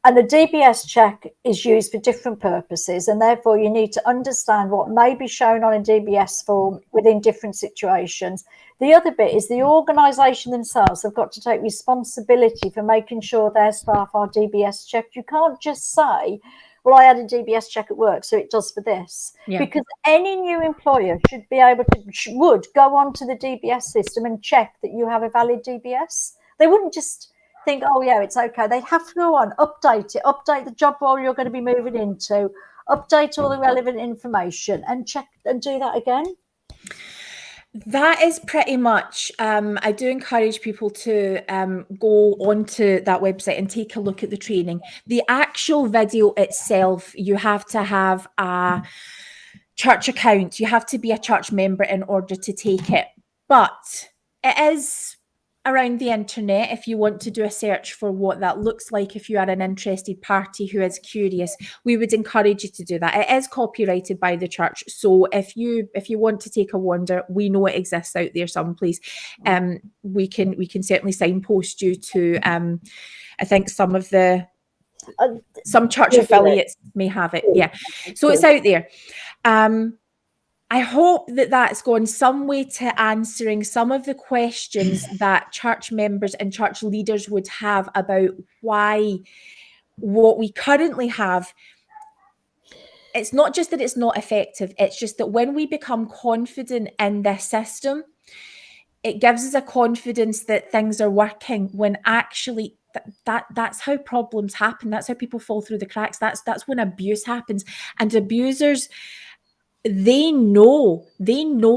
[SPEAKER 2] And the DBS check is used for different purposes, and therefore you need to understand what may be shown on a DBS form within different situations. The other bit is the organisation themselves have got to take responsibility for making sure their staff are DBS checked. You can't just say, well, I had a DBS check at work, so it does for this. Yeah. Because any new employer should be able to, would go onto the DBS system and check that you have a valid DBS. They wouldn't just think, oh, yeah, it's okay. They have to go on, update the job role you're going to be moving into, update all the relevant information and check and do that again.
[SPEAKER 1] That is pretty much, I do encourage people to go onto that website and take a look at the training. The actual video itself, you have to have a church account. You have to be a church member in order to take it. But it is around the internet if you want to do a search for what that looks like. If you are an interested party who is curious, we would encourage you to do that. It is copyrighted by the church, so if you want to take a wander, we know it exists out there someplace. We can certainly signpost you to I think some of the some church affiliates may have it. Yeah, so it's out there. I hope that that's gone some way to answering some of the questions that church members and church leaders would have about why what we currently have, it's not just that it's not effective, it's just that when we become confident in this system, it gives us a confidence that things are working when actually that's how problems happen. That's how people fall through the cracks. That's when abuse happens. And abusers, they know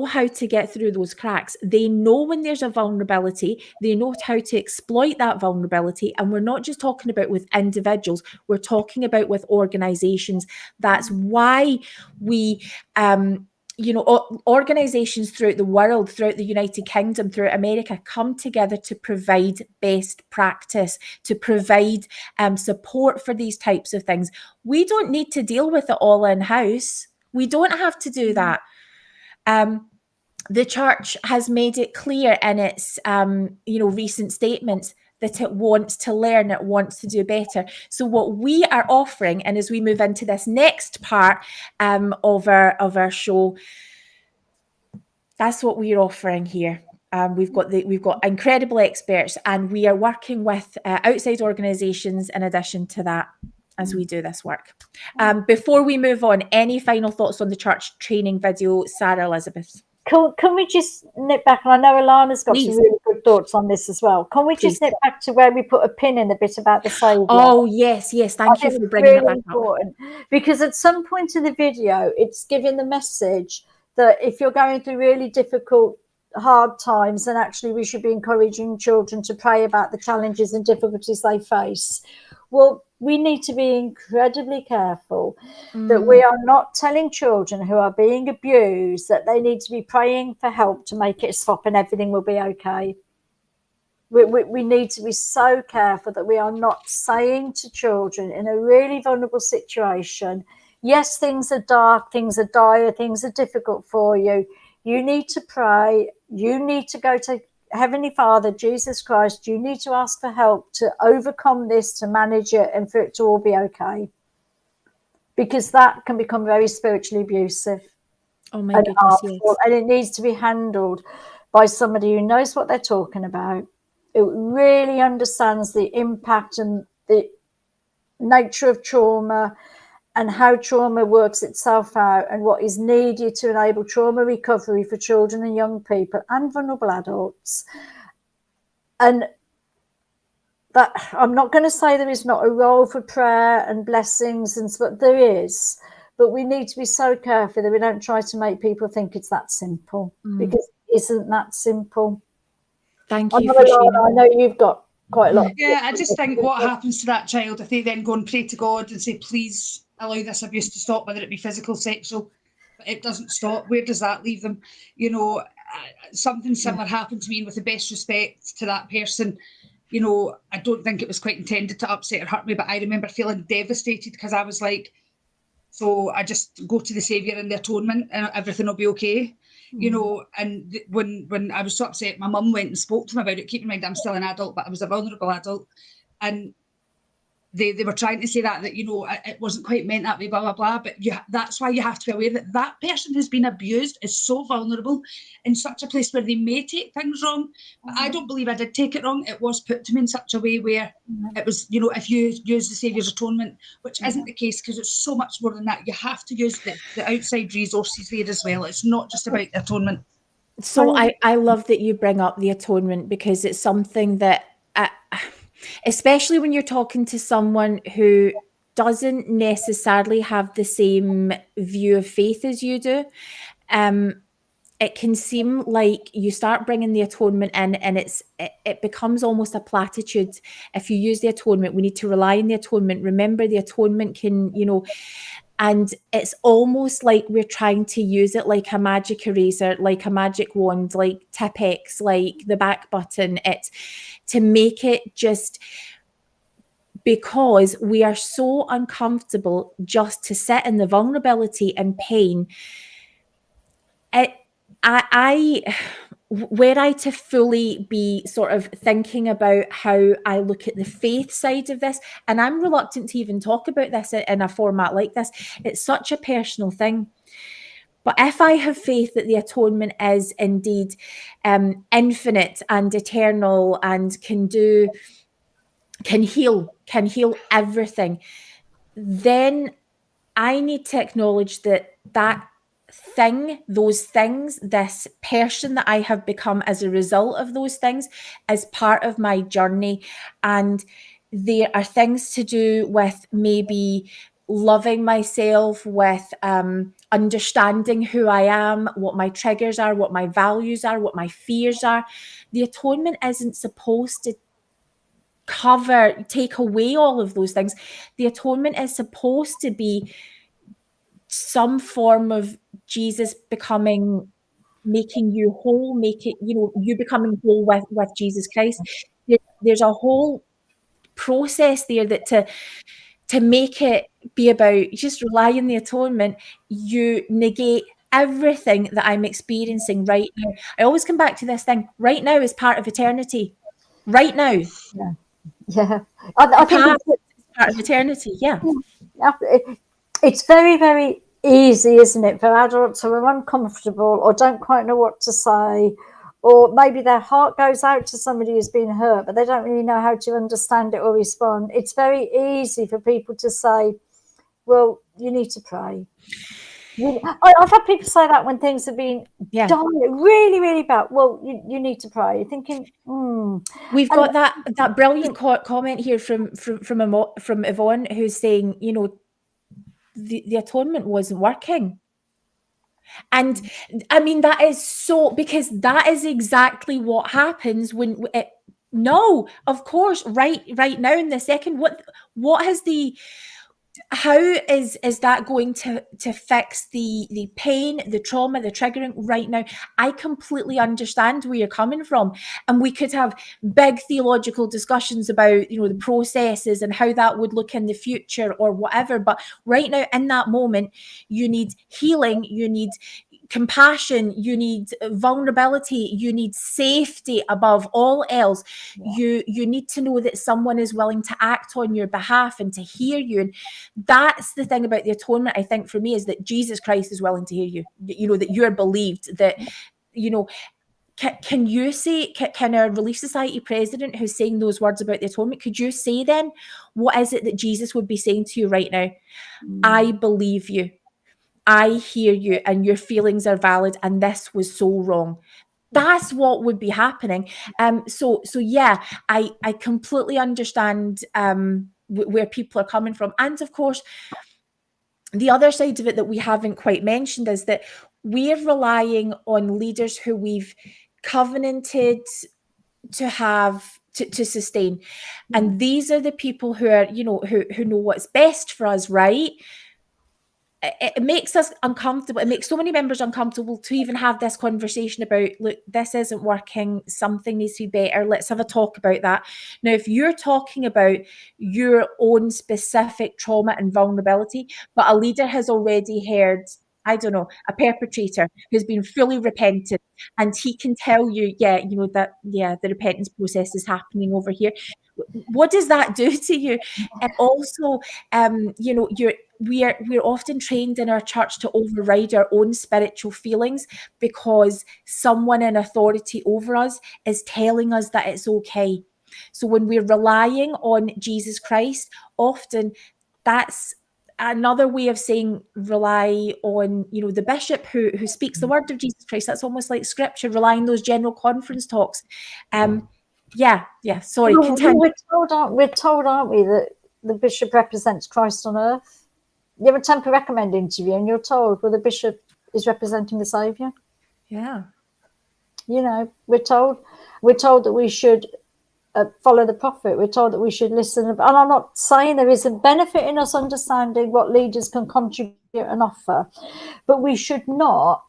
[SPEAKER 1] how to get through those cracks. They know when there's a vulnerability, they know how to exploit that vulnerability. And we're not just talking about with individuals, we're talking about with organizations. That's why we, organizations throughout the world, throughout the United Kingdom, throughout America, come together to provide best practice, to provide support for these types of things. We don't need to deal with it all in-house. We don't have to do that. The church has made it clear in its, recent statements that it wants to learn, it wants to do better. So what we are offering, and as we move into this next part of our show, that's what we're offering here. We've got incredible experts, and we are working with outside organisations in addition to that as we do this work. Before we move on, any final thoughts on the church training video, Sarah Elizabeth?
[SPEAKER 2] Can we just nip back? And I know Alana's got some really good thoughts on this as well. Can we just nip back to where we put a pin in the bit about the Saviour?
[SPEAKER 1] Oh, yes. Thank you for bringing that back
[SPEAKER 2] important up. Because at some point in the video, it's giving the message that if you're going through really difficult, hard times, then actually we should be encouraging children to pray about the challenges and difficulties they face. Well, we need to be incredibly careful that we are not telling children who are being abused that they need to be praying for help to make it stop and everything will be okay. We need to be so careful that we are not saying to children in a really vulnerable situation, yes, things are dark, things are dire, things are difficult for you. You need to pray. You need to go to Heavenly Father, Jesus Christ. You need to ask for help to overcome this, to manage it, and for it to all be okay. Because that can become very spiritually abusive.
[SPEAKER 1] Oh my goodness, yes.
[SPEAKER 2] And it needs to be handled by somebody who knows what they're talking about, who really understands the impact and the nature of trauma and how trauma works itself out and what is needed to enable trauma recovery for children and young people and vulnerable adults. And that, I'm not going to say there is not a role for prayer and blessings, but there is. But we need to be so careful that we don't try to make people think it's that simple, because it isn't that simple.
[SPEAKER 1] Thank you for sharing.
[SPEAKER 2] I know you've got quite a lot.
[SPEAKER 3] Yeah, I just think what happens to that child if they then go and pray to God and say, please allow this abuse to stop, whether it be physical, sexual, but it doesn't stop. Where does that leave them? You know, something similar happened to me, and with the best respect to that person, you know, I don't think it was quite intended to upset or hurt me, but I remember feeling devastated because I was like, so I just go to the Saviour and the atonement and everything will be okay. You know, and when I was so upset, my mum went and spoke to me about it. Keep in mind, I'm still an adult, but I was a vulnerable adult. And they were trying to say that, you know, it wasn't quite meant that way, blah, blah, blah. But that's why you have to be aware that that person who's been abused is so vulnerable in such a place where they may take things wrong. But I don't believe I did take it wrong. It was put to me in such a way where it was, you know, if you use the Saviour's atonement, which isn't the case because it's so much more than that. You have to use the outside resources there as well. It's not just about the atonement.
[SPEAKER 1] So I love that you bring up the atonement, because it's something that, especially when you're talking to someone who doesn't necessarily have the same view of faith as you do, it can seem like you start bringing the atonement in and it becomes almost a platitude. If you use the atonement, we need to rely on the atonement. Remember, the atonement can, you know, and it's almost like we're trying to use it like a magic eraser, like a magic wand, like Tipp-Ex, like the back button. It's to make it just, because we are so uncomfortable just to sit in the vulnerability and pain. Were I to fully be sort of thinking about how I look at the faith side of this, and I'm reluctant to even talk about this in a format like this, it's such a personal thing. But if I have faith that the atonement is indeed infinite and eternal and can heal everything, then I need to acknowledge that those things, this person that I have become as a result of those things, is part of my journey. And there are things to do with maybe loving myself, with understanding who I am, what my triggers are, what my values are, what my fears are. The atonement isn't supposed to take away all of those things. The atonement is supposed to be some form of Jesus making you whole, you becoming whole with Jesus Christ. There's a whole process there that to make it be about just rely on the atonement, you negate everything that I'm experiencing right now. I always come back to this thing. Right now is part of eternity. Right now.
[SPEAKER 2] Yeah. I think
[SPEAKER 1] it's part of eternity. Yeah.
[SPEAKER 2] It's very, very easy, isn't it, for adults who are uncomfortable or don't quite know what to say, or maybe their heart goes out to somebody who's been hurt, but they don't really know how to understand it or respond. It's very easy for people to say, well, you need to pray. I've had people say that when things have been done really, really bad. Well, you need to pray. You're thinking,
[SPEAKER 1] We've got that brilliant comment here from Yvonne, who's saying, you know, the atonement wasn't working. And I mean, that is so, because that is exactly what happens when no, of course, right now in the second, what has how is that going to fix the pain, the trauma, the triggering right now? I completely understand where you're coming from, and we could have big theological discussions about, you know, the processes and how that would look in the future or whatever. But right now, in that moment, you need healing, you need compassion, you need vulnerability, you need safety above all else. You need to know that someone is willing to act on your behalf and to hear you. And that's the thing about the atonement, I think, for me, is that Jesus Christ is willing to hear you. You know, that you're believed, that, you know, can you say, can our Relief Society president who's saying those words about the atonement, could you say then, what is it that Jesus would be saying to you right now? I believe you. I hear you, and your feelings are valid, and this was so wrong. That's what would be happening. So yeah, I completely understand where people are coming from. And of course, the other side of it that we haven't quite mentioned is that we're relying on leaders who we've covenanted to have to sustain. And these are the people who are, you know, who know what's best for us, right? It makes us uncomfortable. It makes so many members uncomfortable to even have this conversation about, look, this isn't working. Something needs to be better. Let's have a talk about that. Now, if you're talking about your own specific trauma and vulnerability, but a leader has already heard, I don't know, a perpetrator who's been fully repentant, and he can tell you, the repentance process is happening over here. What does that do to you? And also, we're often trained in our church to override our own spiritual feelings because someone in authority over us is telling us that it's okay. So when we're relying on Jesus Christ, often that's another way of saying rely on, you know, the bishop who speaks the word of Jesus Christ. That's almost like scripture, relying on those general conference talks. Sorry, continue.
[SPEAKER 2] We're told, aren't we, that the bishop represents Christ on earth? You have a Temper Recommend interview and you're told, well, the bishop is representing the Saviour.
[SPEAKER 1] Yeah.
[SPEAKER 2] You know, we're told that we should follow the prophet. We're told that we should listen. And I'm not saying there isn't benefit in us understanding what leaders can contribute and offer, but we should not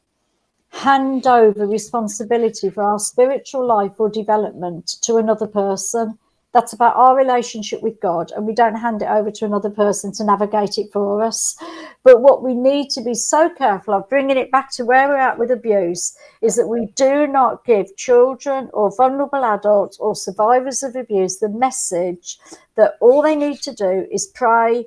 [SPEAKER 2] hand over responsibility for our spiritual life or development to another person. That's about our relationship with God, and we don't hand it over to another person to navigate it for us. But what we need to be so careful of, bringing it back to where we're at with abuse, is that we do not give children or vulnerable adults or survivors of abuse the message that all they need to do is pray,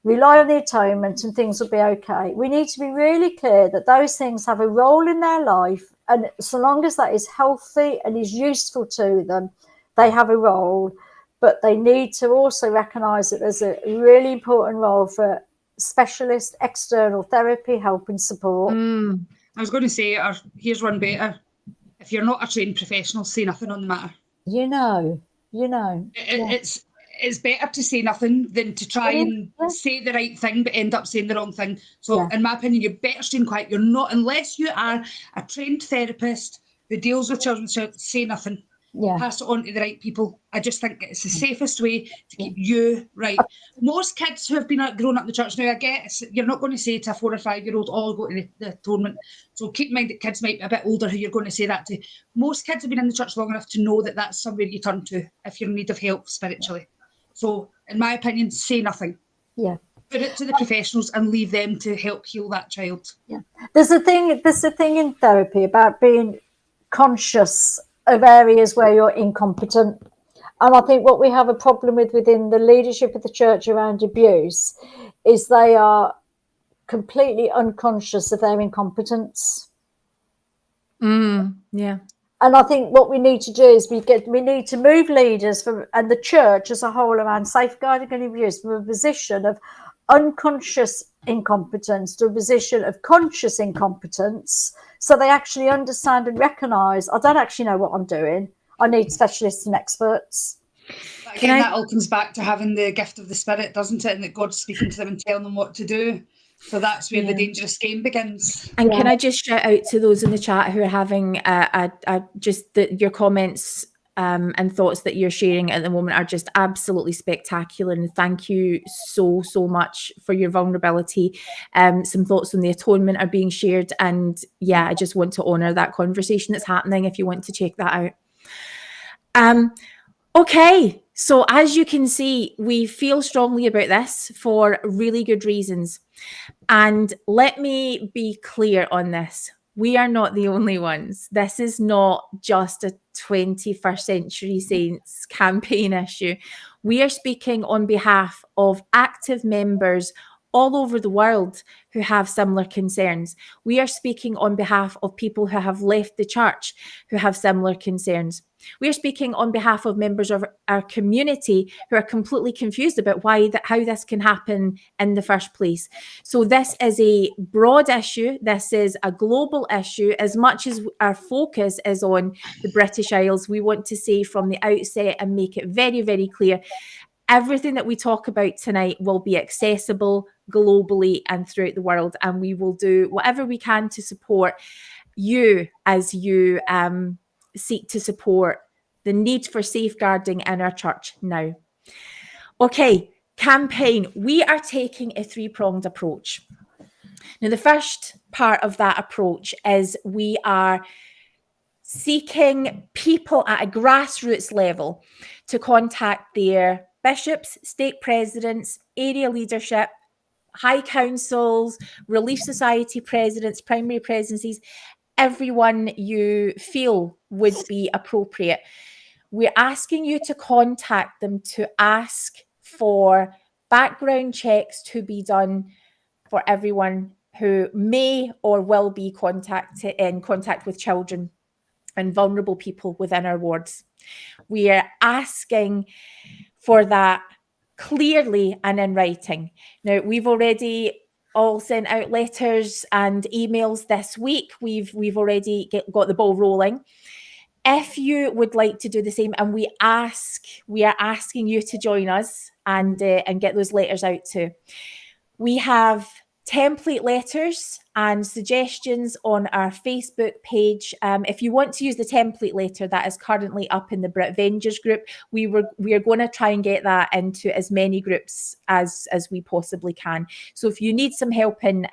[SPEAKER 2] rely on the atonement, and things will be okay. We need to be really clear that those things have a role in their life, and so long as that is healthy and is useful to them, they have a role. But they need to also recognise that there's a really important role for specialist external therapy, help and support.
[SPEAKER 3] I was going to say, here's one better. If you're not a trained professional, say nothing on the matter. It's better to say nothing than to try and say the right thing but end up saying the wrong thing. So in my opinion, you're better staying quiet. You're not, unless you are a trained therapist who deals with children, say nothing. Pass it on to the right people. I just think it's the safest way to keep you right. Most kids who have been grown up in the church, now I guess you're not going to say to a 4 or 5 year old, oh, I'll go to the atonement. So keep in mind that kids might be a bit older who you're going to say that to. Most kids have been in the church long enough to know that that's somewhere you turn to if you're in need of help spiritually. So in my opinion, say nothing. Put it to the professionals and leave them to help heal that child.
[SPEAKER 2] There's a thing in therapy about being conscious of areas where you're incompetent. And I think what we have a problem with within the leadership of the church around abuse is they are completely unconscious of their incompetence. And I think what we need to do is we need to move leaders and the church as a whole around safeguarding and abuse from a position of unconscious incompetence to a position of conscious incompetence, so they actually understand and recognise, I don't actually know what I'm doing. I need specialists and experts.
[SPEAKER 3] Again, that all comes back to having the gift of the Spirit, doesn't it? And that God's speaking to them and telling them what to do. So that's where the dangerous game begins.
[SPEAKER 1] And can I just shout out to those in the chat who are having your comments and thoughts that you're sharing at the moment are just absolutely spectacular. And thank you so, so much for your vulnerability. Some thoughts on the atonement are being shared. And yeah, I just want to honour that conversation that's happening if you want to check that out. Okay, so as you can see, we feel strongly about this for really good reasons. And let me be clear on this. We are not the only ones. This is not just a 21st Century Saints campaign issue. We are speaking on behalf of active members all over the world who have similar concerns. We are speaking on behalf of people who have left the church who have similar concerns. We are speaking on behalf of members of our community who are completely confused about how this can happen in the first place. So this is a broad issue. This is a global issue. As much as our focus is on the British Isles, we want to say from the outset and make it very, very clear, everything that we talk about tonight will be accessible globally and throughout the world. And we will do whatever we can to support you as you seek to support the need for safeguarding in our church now. Okay, campaign. We are taking a three-pronged approach. Now, the first part of that approach is we are seeking people at a grassroots level to contact their bishops, stake presidents, area leadership, high councils, relief society presidents, primary presidencies, everyone you feel would be appropriate. We're asking you to contact them to ask for background checks to be done for everyone who may or will be in contact with children and vulnerable people within our wards. We are asking for that clearly and in writing. Now, we've already all sent out letters and emails this week. We've already got the ball rolling. If you would like to do the same, and we are asking you to join us and get those letters out too. We have template letters and suggestions on our Facebook page. If you want to use the template letter that is currently up in the Brit Vengers group, we are going to try and get that into as many groups as we possibly can. So if you need some help in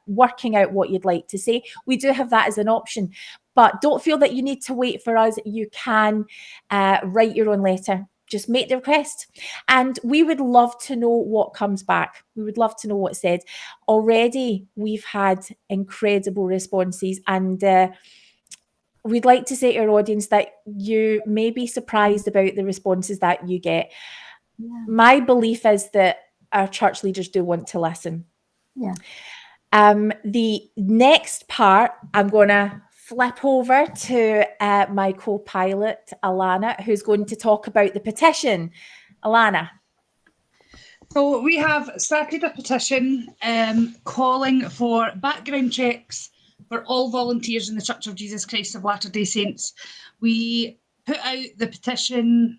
[SPEAKER 1] working out what you'd like to say, we do have that as an option. But don't feel that you need to wait for us. You can write your own letter. Just make the request. And we would love to know what comes back. We would love to know what's said. Already, we've had incredible responses. And we'd like to say to our audience that you may be surprised about the responses that you get. Yeah. My belief is that our church leaders do want to listen.
[SPEAKER 2] Yeah.
[SPEAKER 1] The next part, I'm going to flip over to my co-pilot, Alana, who's going to talk about the petition. Alana.
[SPEAKER 3] So we have started a petition calling for background checks for all volunteers in the Church of Jesus Christ of Latter-day Saints. We put out the petition,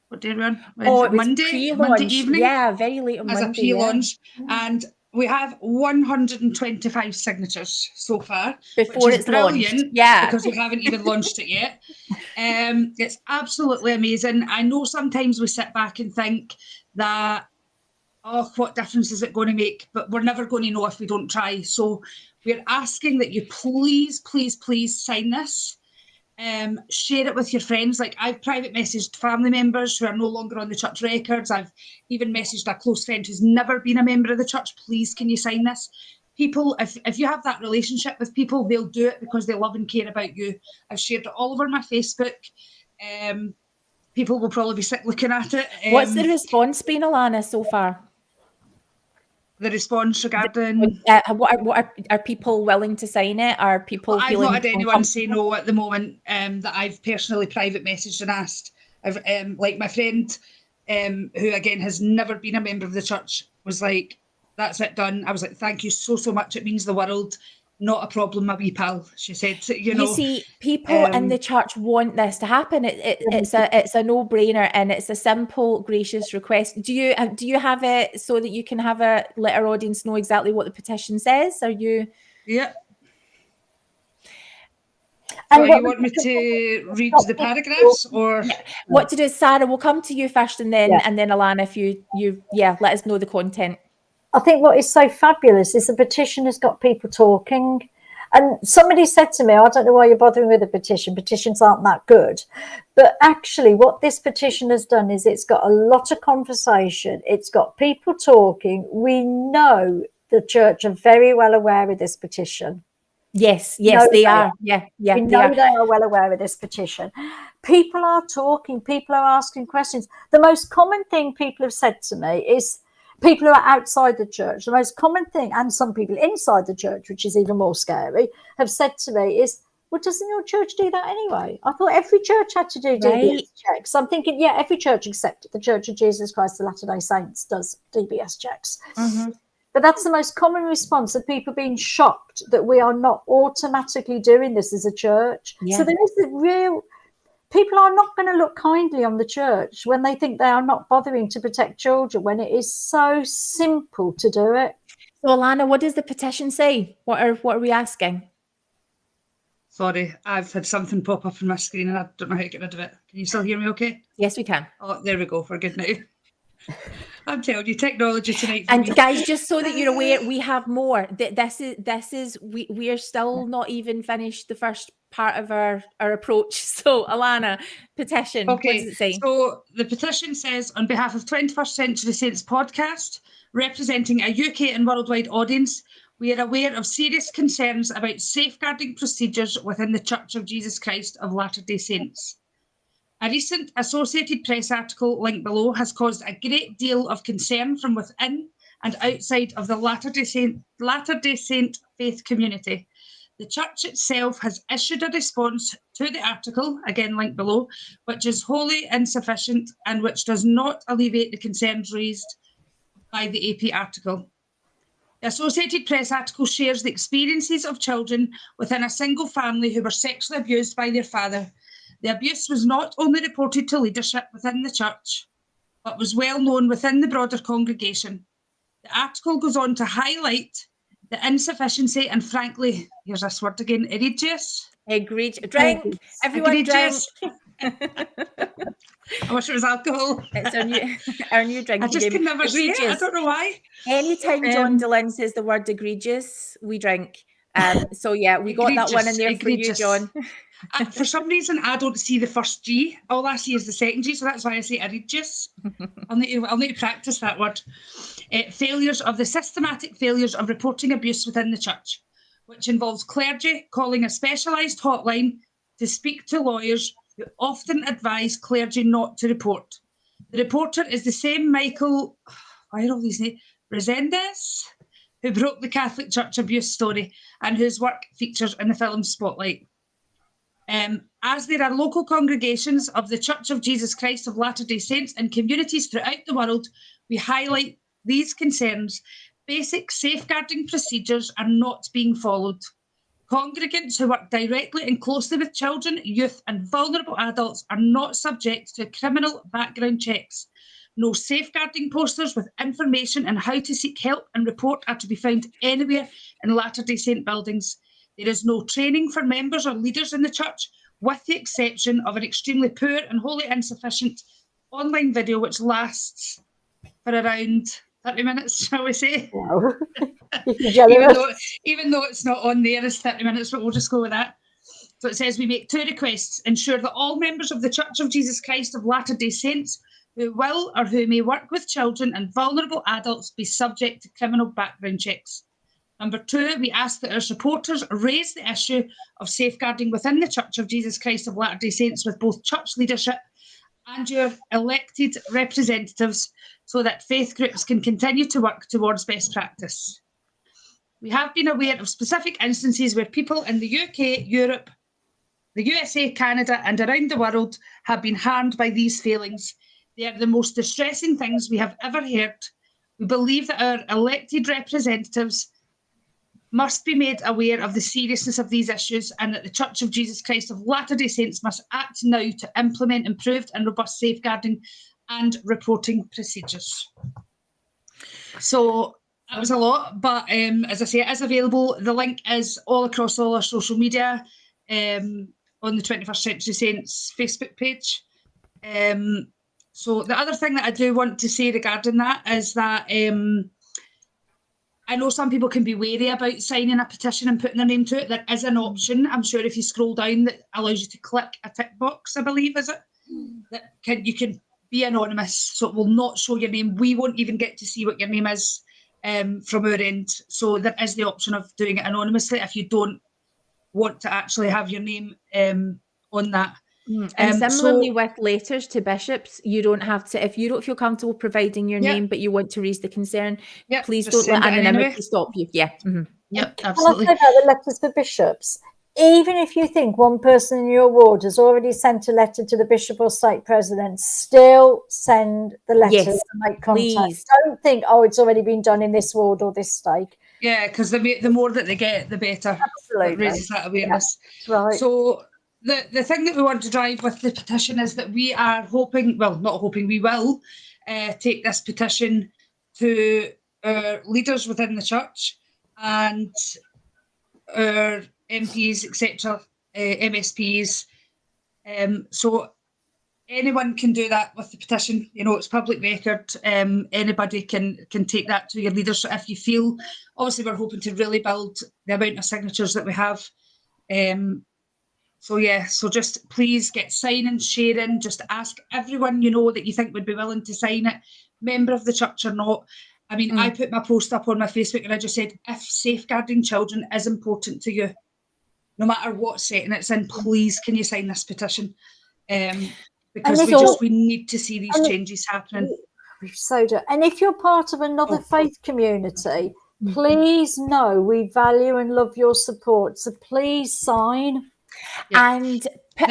[SPEAKER 3] what day are we on? Monday evening.
[SPEAKER 1] Yeah, very late on
[SPEAKER 3] Monday. As a pre-launch. Yeah. And we have 125 signatures so far.
[SPEAKER 1] Before it's brilliant, launched. Yeah.
[SPEAKER 3] Because we haven't even launched it yet. It's absolutely amazing. I know sometimes we sit back and think that, oh, what difference is it going to make? But we're never going to know if we don't try. So we're asking that you please, please, please sign this. Share it with your friends. Like, I've private messaged family members who are no longer on the church records. I've even messaged a close friend who's never been a member of the church. Please, can you sign this? People, if you have that relationship with people, they'll do it because they love and care about you. I've shared it all over my Facebook. People will probably be sick looking at it.
[SPEAKER 1] What's the response been, Alana, so far?
[SPEAKER 3] The response regarding
[SPEAKER 1] what are people willing to sign it? Are people
[SPEAKER 3] I've not had anyone say no at the moment that I've personally private messaged and asked. I've like my friend who again has never been a member of the church was like, that's it, done. I was like, thank you so much, it means the world. Not a problem, my wee pal, she said. You
[SPEAKER 1] see, people in the church want this to happen. It's a no-brainer, and it's a simple, gracious request. Do you have it so that you can let our audience know exactly what the petition says? Are you?
[SPEAKER 3] Yeah. So you want me to read the paragraphs, or
[SPEAKER 1] what to do is, Sarah, we'll come to you first, and then Alana, if you let us know the content.
[SPEAKER 2] I think what is so fabulous is the petition has got people talking. And somebody said to me, I don't know why you're bothering with a petition. Petitions aren't that good. But actually what this petition has done is it's got a lot of conversation. It's got people talking. We know the church are very well aware of this petition.
[SPEAKER 1] Yes, they are.
[SPEAKER 2] We know they are well aware of this petition. People are talking. People are asking questions. The most common thing people have said to me is, people who are outside the church, the most common thing, and some people inside the church, which is even more scary, have said to me is, well, doesn't your church do that anyway? I thought every church had to do DBS checks. I'm thinking, every church except the Church of Jesus Christ of Latter-day Saints does DBS checks. Mm-hmm. But that's the most common response, of people being shocked that we are not automatically doing this as a church. Yeah. So there is a real... People are not going to look kindly on the church when they think they are not bothering to protect children, when it is so simple to do it.
[SPEAKER 1] So, Alana, what does the petition say? What are we asking?
[SPEAKER 3] Sorry, I've had something pop up on my screen and I don't know how to get rid of it. Can you still hear me okay?
[SPEAKER 1] Yes, we can.
[SPEAKER 3] Oh, there we go. We're good now. I'm telling you, technology tonight.
[SPEAKER 1] And guys, just so that you're aware, we have more. We are still not even finished the first part of our approach. So, Alana, petition. Okay. What does it say?
[SPEAKER 3] So the petition says, on behalf of 21st Century Saints podcast, representing a UK and worldwide audience, we are aware of serious concerns about safeguarding procedures within the Church of Jesus Christ of Latter-day Saints. A recent Associated Press article linked below has caused a great deal of concern from within and outside of the Latter-day Saint faith community. The Church itself has issued a response to the article, again linked below, which is wholly insufficient and which does not alleviate the concerns raised by the AP article. The Associated Press article shares the experiences of children within a single family who were sexually abused by their father. The abuse was not only reported to leadership within the church, but was well known within the broader congregation. The article goes on to highlight the insufficiency and, frankly, here's this word again, egregious.
[SPEAKER 1] Drink. Everyone
[SPEAKER 3] egregious. I wish it was alcohol.
[SPEAKER 1] It's our new drinking
[SPEAKER 3] I just
[SPEAKER 1] game.
[SPEAKER 3] can never say it. I don't know why.
[SPEAKER 1] Anytime John DeLynn says the word egregious, we drink. So yeah, we got that one in there for you, John.
[SPEAKER 3] For some reason, I don't see the first G. All I see is the second G, so that's why I say egregious. I'll need to practice that word. Systematic failures of reporting abuse within the church, which involves clergy calling a specialised hotline to speak to lawyers who often advise clergy not to report. The reporter is the same Michael, why are all these names? Resendez, who broke the Catholic Church abuse story and whose work features in the film Spotlight. As there are local congregations of the Church of Jesus Christ of Latter-day Saints in communities throughout the world, we highlight these concerns. Basic safeguarding procedures are not being followed. Congregants who work directly and closely with children, youth, and vulnerable adults are not subject to criminal background checks. No safeguarding posters with information on how to seek help and report are to be found anywhere in Latter-day Saint buildings. There is no training for members or leaders in the church, with the exception of an extremely poor and wholly insufficient online video which lasts for around 30 minutes, shall we say?
[SPEAKER 2] Wow.
[SPEAKER 3] even though it's not on there as 30 minutes, but we'll just go with that. So it says, we make two requests. Ensure that all members of the Church of Jesus Christ of Latter-day Saints who will or who may work with children and vulnerable adults be subject to criminal background checks. Number two, we ask that our supporters raise the issue of safeguarding within the Church of Jesus Christ of Latter-day Saints with both church leadership and your elected representatives so that faith groups can continue to work towards best practice. We have been aware of specific instances where people in the UK, Europe, the USA, Canada, and around the world have been harmed by these failings. They are the most distressing things we have ever heard. We believe that our elected representatives must be made aware of the seriousness of these issues and that the Church of Jesus Christ of Latter-day Saints must act now to implement improved and robust safeguarding and reporting procedures. So that was a lot, but as I say, it is available. The link is all across all our social media. on the 21st Century Saints Facebook page. So the other thing that I do want to say regarding that is that I know some people can be wary about signing a petition and putting their name to it. There is an option, I'm sure, if you scroll down, that allows you to click a tick box, I believe, is it? That you can be anonymous, so it will not show your name. We won't even get to see what your name is from our end. So there is the option of doing it anonymously if you don't want to actually have your name on that.
[SPEAKER 1] And similarly with letters to bishops, you don't have to, if you don't feel comfortable providing your name, but you want to raise the concern, please don't let anonymity stop you.
[SPEAKER 3] Yep, absolutely.
[SPEAKER 2] Can I say about the letters for bishops? Even if you think one person in your ward has already sent a letter to the bishop or stake president, still send the letter and make contact.
[SPEAKER 1] Please.
[SPEAKER 2] Don't think, oh, it's already been done in this ward or this stake.
[SPEAKER 3] Yeah, because the more that they get, the better.
[SPEAKER 2] Absolutely.
[SPEAKER 3] It raises that awareness.
[SPEAKER 2] Yeah, right.
[SPEAKER 3] So the thing that we want to drive with the petition is that we are hoping, well, not hoping, we will take this petition to our leaders within the church and our MPs, etc., MSPs. So anyone can do that with the petition. You know, it's public record. Anybody can take that to your leaders. So if you feel, obviously we're hoping to really build the amount of signatures that we have. So just please get signing, sharing, just ask everyone you know that you think would be willing to sign it, member of the church or not. I mean, I put my post up on my Facebook and I just said, if safeguarding children is important to you, no matter what setting it's in, please can you sign this petition? Because we need to see these changes happening.
[SPEAKER 2] So do. And if you're part of another faith community, please know we value and love your support. So please sign.
[SPEAKER 1] And
[SPEAKER 2] say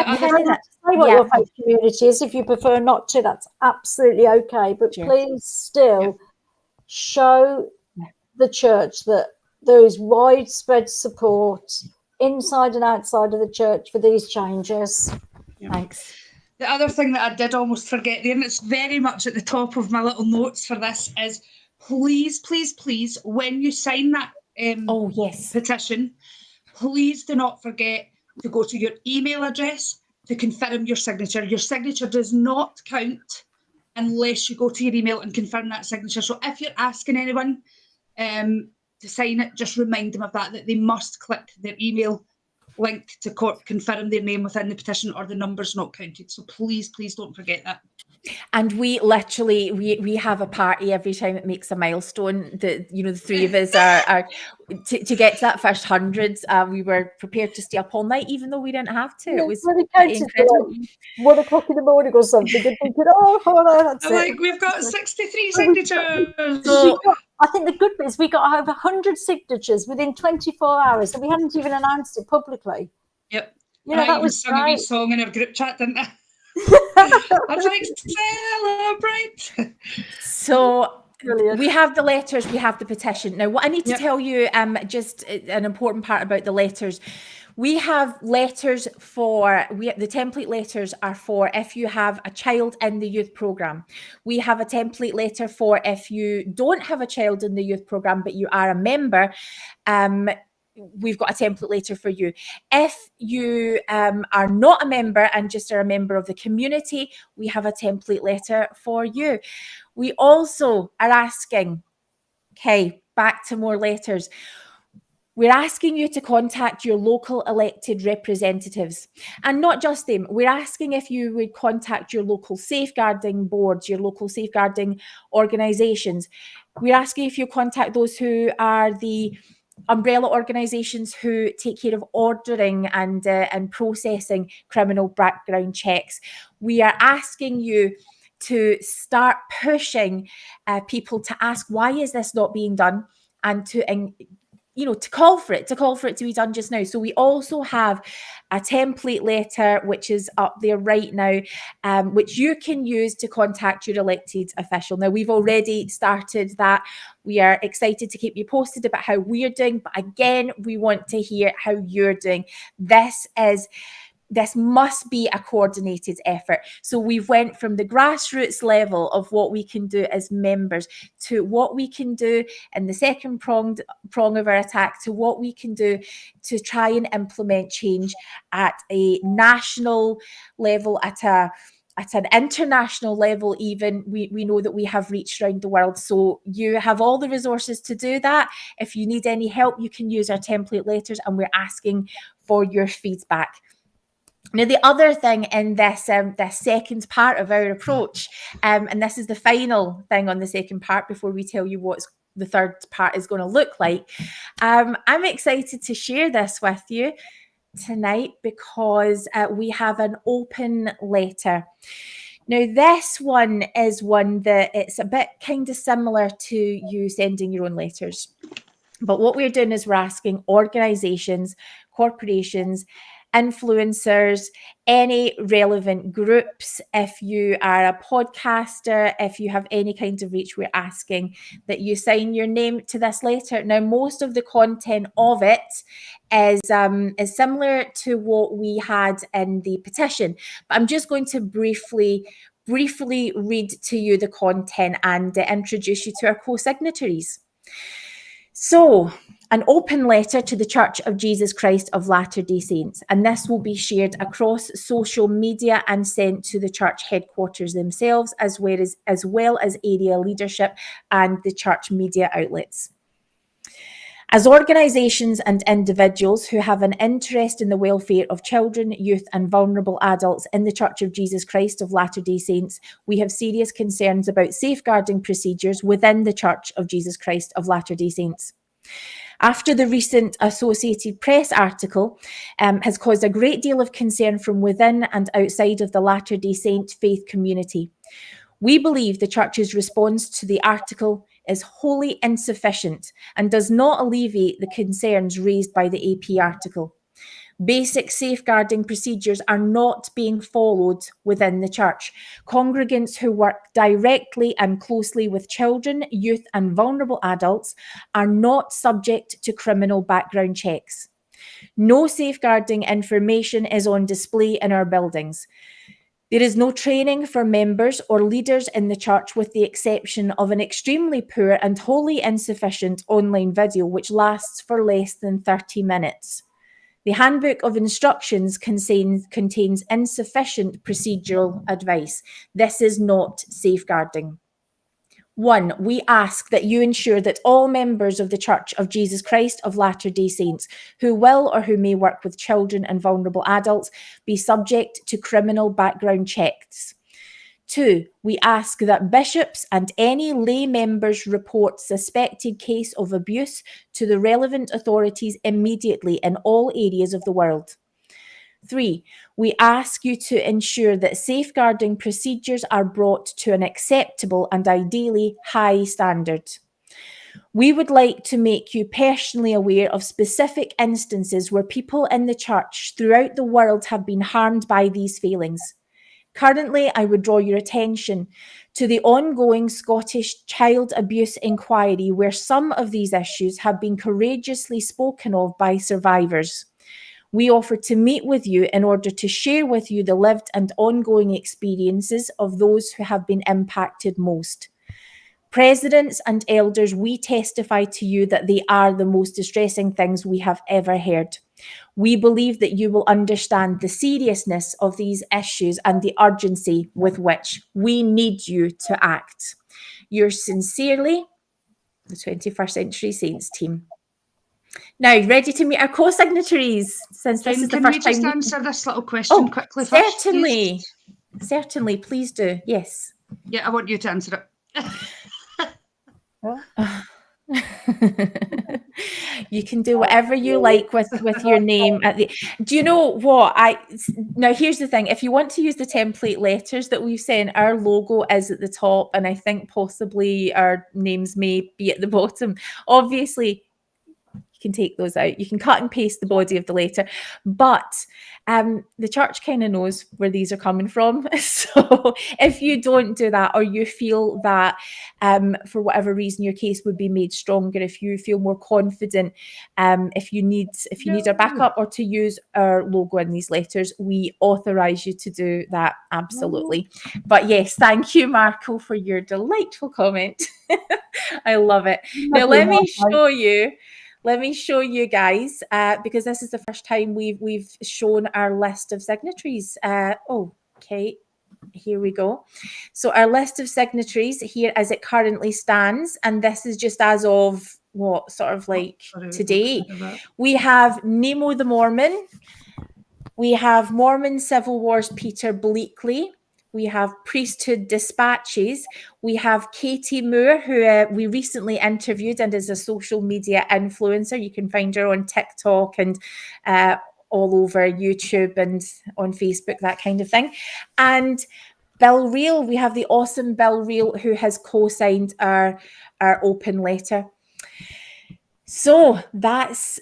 [SPEAKER 2] what your faith community is. If you prefer not to, that's absolutely okay. But please still show the church that there is widespread support inside and outside of the church for these changes.
[SPEAKER 1] Thanks.
[SPEAKER 3] The other thing that I did almost forget there, and it's very much at the top of my little notes for this, is please, please, please, when you sign that petition, please do not forget to go to your email address to confirm your signature. Your signature does not count unless you go to your email and confirm that signature. So if you're asking anyone to sign it, just remind them of that they must click their email link to confirm their name within the petition, or the number's not counted. So please, please don't forget that.
[SPEAKER 1] And we literally we have a party every time it makes a milestone. The three of us are to get to that first 100. We were prepared to stay up all night, even though we didn't have to. It was incredible.
[SPEAKER 2] 1 o'clock in the morning or something. And thinking, that's it.
[SPEAKER 3] Like, we've got 63 signatures.
[SPEAKER 2] So I think the good bit is we got over 100 signatures within 24 hours, and we hadn't even announced it publicly.
[SPEAKER 3] Yep.
[SPEAKER 2] That was
[SPEAKER 3] sung a wee song in our group chat, didn't I? I was like, celebrate.
[SPEAKER 1] So we have the letters, we have the petition. Now, what I need to tell you, just an important part about the letters. We have letters the template letters are for if you have a child in the youth program. We have a template letter for if you don't have a child in the youth program, but you are a member. We've got a template letter for you. If you are not a member and just are a member of the community, we have a template letter for you. We also are asking, back to more letters. We're asking you to contact your local elected representatives, and not just them. We're asking if you would contact your local safeguarding boards, your local safeguarding organisations. We're asking if you contact those who are the umbrella organisations who take care of ordering and processing criminal background checks. We are asking you to start pushing people to ask, why is this not being done? And to call for it to be done just now. So we also have a template letter, which is up there right now, which you can use to contact your elected official. Now, we've already started that. We are excited to keep you posted about how we're doing. But again, we want to hear how you're doing. This is this must be a coordinated effort. So we've went from the grassroots level of what we can do as members to what we can do in the second prong of our attack, to what we can do to try and implement change at a national level, at an international level even. We know that we have reached around the world. So you have all the resources to do that. If you need any help, you can use our template letters, and we're asking for your feedback. Now, the other thing in this second part of our approach, and this is the final thing on the second part before we tell you what the third part is going to look like, I'm excited to share this with you tonight because we have an open letter. Now, this one is one that it's a bit kind of similar to you sending your own letters. But what we're doing is we're asking organisations, corporations, influencers, any relevant groups, if you are a podcaster, if you have any kind of reach, we're asking that you sign your name to this letter. Now, most of the content of it is similar to what we had in the petition, but I'm just going to briefly read to you the content and introduce you to our co-signatories. So, an open letter to the Church of Jesus Christ of Latter-day Saints, and this will be shared across social media and sent to the church headquarters themselves, as well as area leadership and the church media outlets. As organisations and individuals who have an interest in the welfare of children, youth and vulnerable adults in the Church of Jesus Christ of Latter-day Saints, we have serious concerns about safeguarding procedures within the Church of Jesus Christ of Latter-day Saints. After the recent Associated Press article has caused a great deal of concern from within and outside of the Latter-day Saint faith community, we believe the Church's response to the article is wholly insufficient and does not alleviate the concerns raised by the AP article. Basic safeguarding procedures are not being followed within the church. Congregants who work directly and closely with children, youth, and vulnerable adults are not subject to criminal background checks. No safeguarding information is on display in our buildings. There is no training for members or leaders in the church, with the exception of an extremely poor and wholly insufficient online video which lasts for less than 30 minutes. The Handbook of Instructions contains insufficient procedural advice. This is not safeguarding. 1, we ask that you ensure that all members of the Church of Jesus Christ of Latter-day Saints who will or who may work with children and vulnerable adults be subject to criminal background checks. 2, we ask that bishops and any lay members report suspected case of abuse to the relevant authorities immediately in all areas of the world. 3, we ask you to ensure that safeguarding procedures are brought to an acceptable and ideally high standard. We would like to make you personally aware of specific instances where people in the church throughout the world have been harmed by these failings. Currently, I would draw your attention to the ongoing Scottish child abuse inquiry, where some of these issues have been courageously spoken of by survivors. We offer to meet with you in order to share with you the lived and ongoing experiences of those who have been impacted most. Presidents and elders, we testify to you that they are the most distressing things we have ever heard. We believe that you will understand the seriousness of these issues and the urgency with which we need you to act. Yours sincerely, the 21st Century Saints team. Now, ready to meet our co-signatories? Since this is the first time.
[SPEAKER 3] Can we just answer this little question quickly first?
[SPEAKER 1] Certainly. Certainly, please do. Yes.
[SPEAKER 3] Yeah, I want you to answer it.
[SPEAKER 1] You can do whatever you like with your name at the. Do you know what now here's the thing, if you want to use the template letters that we've sent, our logo is at the top and I think possibly our names may be at the bottom. Obviously you can take those out. You can cut and paste the body of the letter, but the church kind of knows where these are coming from. So if you don't do that, or you feel that for whatever reason your case would be made stronger, if you feel more confident, if you need our backup or to use our logo in these letters, we authorize you to do that, absolutely. But yes, thank you, Marco, for your delightful comment. I love it. Now let me show you guys, because this is the first time we've shown our list of signatories. Okay, here we go. So our list of signatories here as it currently stands, and this is just as of what, sort of like today. We have Nemo the Mormon. We have Mormon Civil Wars Peter Bleakley. We have Priesthood Dispatches. We have Katie Moore, who we recently interviewed and is a social media influencer. You can find her on TikTok and all over YouTube and on Facebook, that kind of thing. And Bill Reel, we have the awesome Bill Reel, who has co-signed our open letter. So that's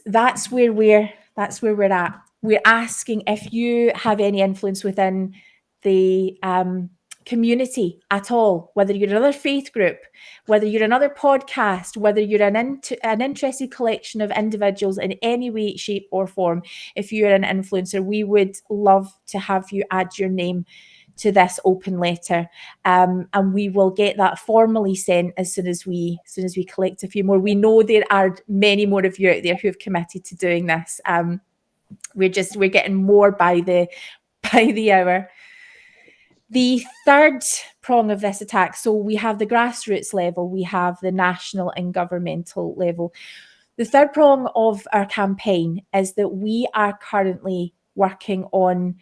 [SPEAKER 1] where we're at. We're asking if you have any influence within the community at all, whether you're another faith group, whether you're another podcast, whether you're an interested collection of individuals in any way, shape or form. If you're an influencer, we would love to have you add your name to this open letter, and we will get that formally sent as soon as we collect a few more. We know there are many more of you out there who have committed to doing this. We're getting more by the hour. The third prong of this attack, so we have the grassroots level, we have the national and governmental level. The third prong of our campaign is that we are currently working on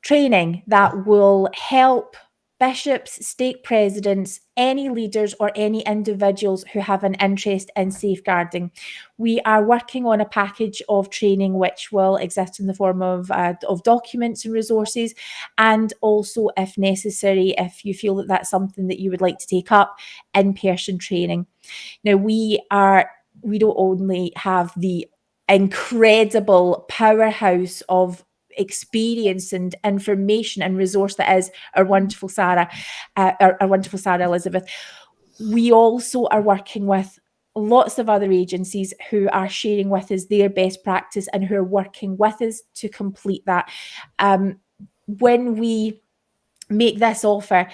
[SPEAKER 1] training that will help bishops, stake presidents, any leaders or any individuals who have an interest in safeguarding. We are working on a package of training which will exist in the form of documents and resources, and also, if necessary, if you feel that that's something that you would like to take up, in-person training. Now, we don't only have the incredible powerhouse of experience and information and resource that is our wonderful Sarah Elizabeth. We also are working with lots of other agencies who are sharing with us their best practice and who are working with us to complete that. When we make this offer,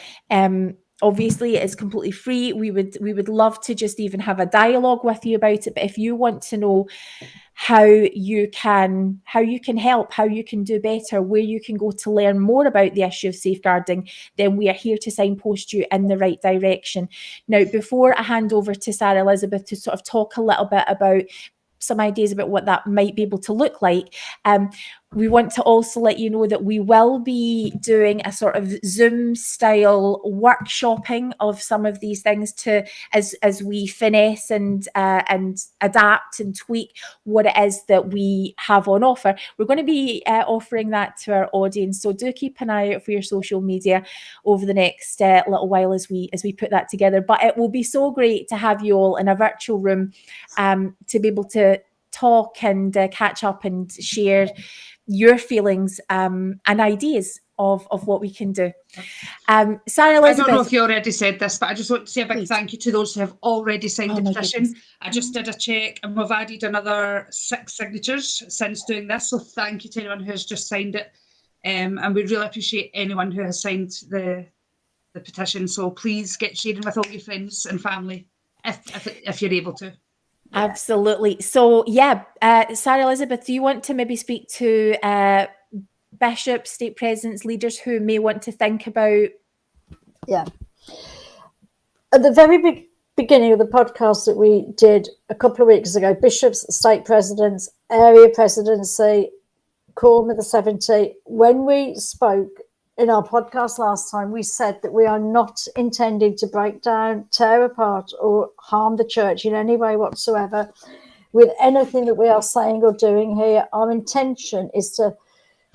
[SPEAKER 1] obviously it's completely free. We would love to just even have a dialogue with you about it. But if you want to know how you can help, how you can do better, where you can go to learn more about the issue of safeguarding, then we are here to signpost you in the right direction. Now, before I hand over to Sarah Elizabeth to sort of talk a little bit about some ideas about what that might be able to look like, we want to also let you know that we will be doing a sort of Zoom style workshopping of some of these things to as we finesse and adapt and tweak what it is that we have on offer. We're going to be offering that to our audience, so do keep an eye out for your social media over the next little while as we put that together. But it will be so great to have you all in a virtual room to be able to talk and catch up and share your feelings and ideas of what we can do. Sarah Elizabeth,
[SPEAKER 3] I don't know if you already said this, but I just want to say a big thank you to those who have already signed the petition.
[SPEAKER 1] Goodness.
[SPEAKER 3] I just did a check and we've added another 6 signatures since doing this, so thank you to anyone who has just signed it, and we really appreciate anyone who has signed the petition. So please get sharing with all your friends and family if you're able to.
[SPEAKER 1] Absolutely. So Sarah Elizabeth, do you want to maybe speak to bishops, stake presidents, leaders who may want to think about?
[SPEAKER 2] Yeah. At the very beginning of the podcast that we did a couple of weeks ago, bishops, stake presidents, area presidency, Quorum of the 70, when we spoke in our podcast last time, we said that we are not intending to break down, tear apart, or harm the church in any way whatsoever with anything that we are saying or doing here. Our intention is to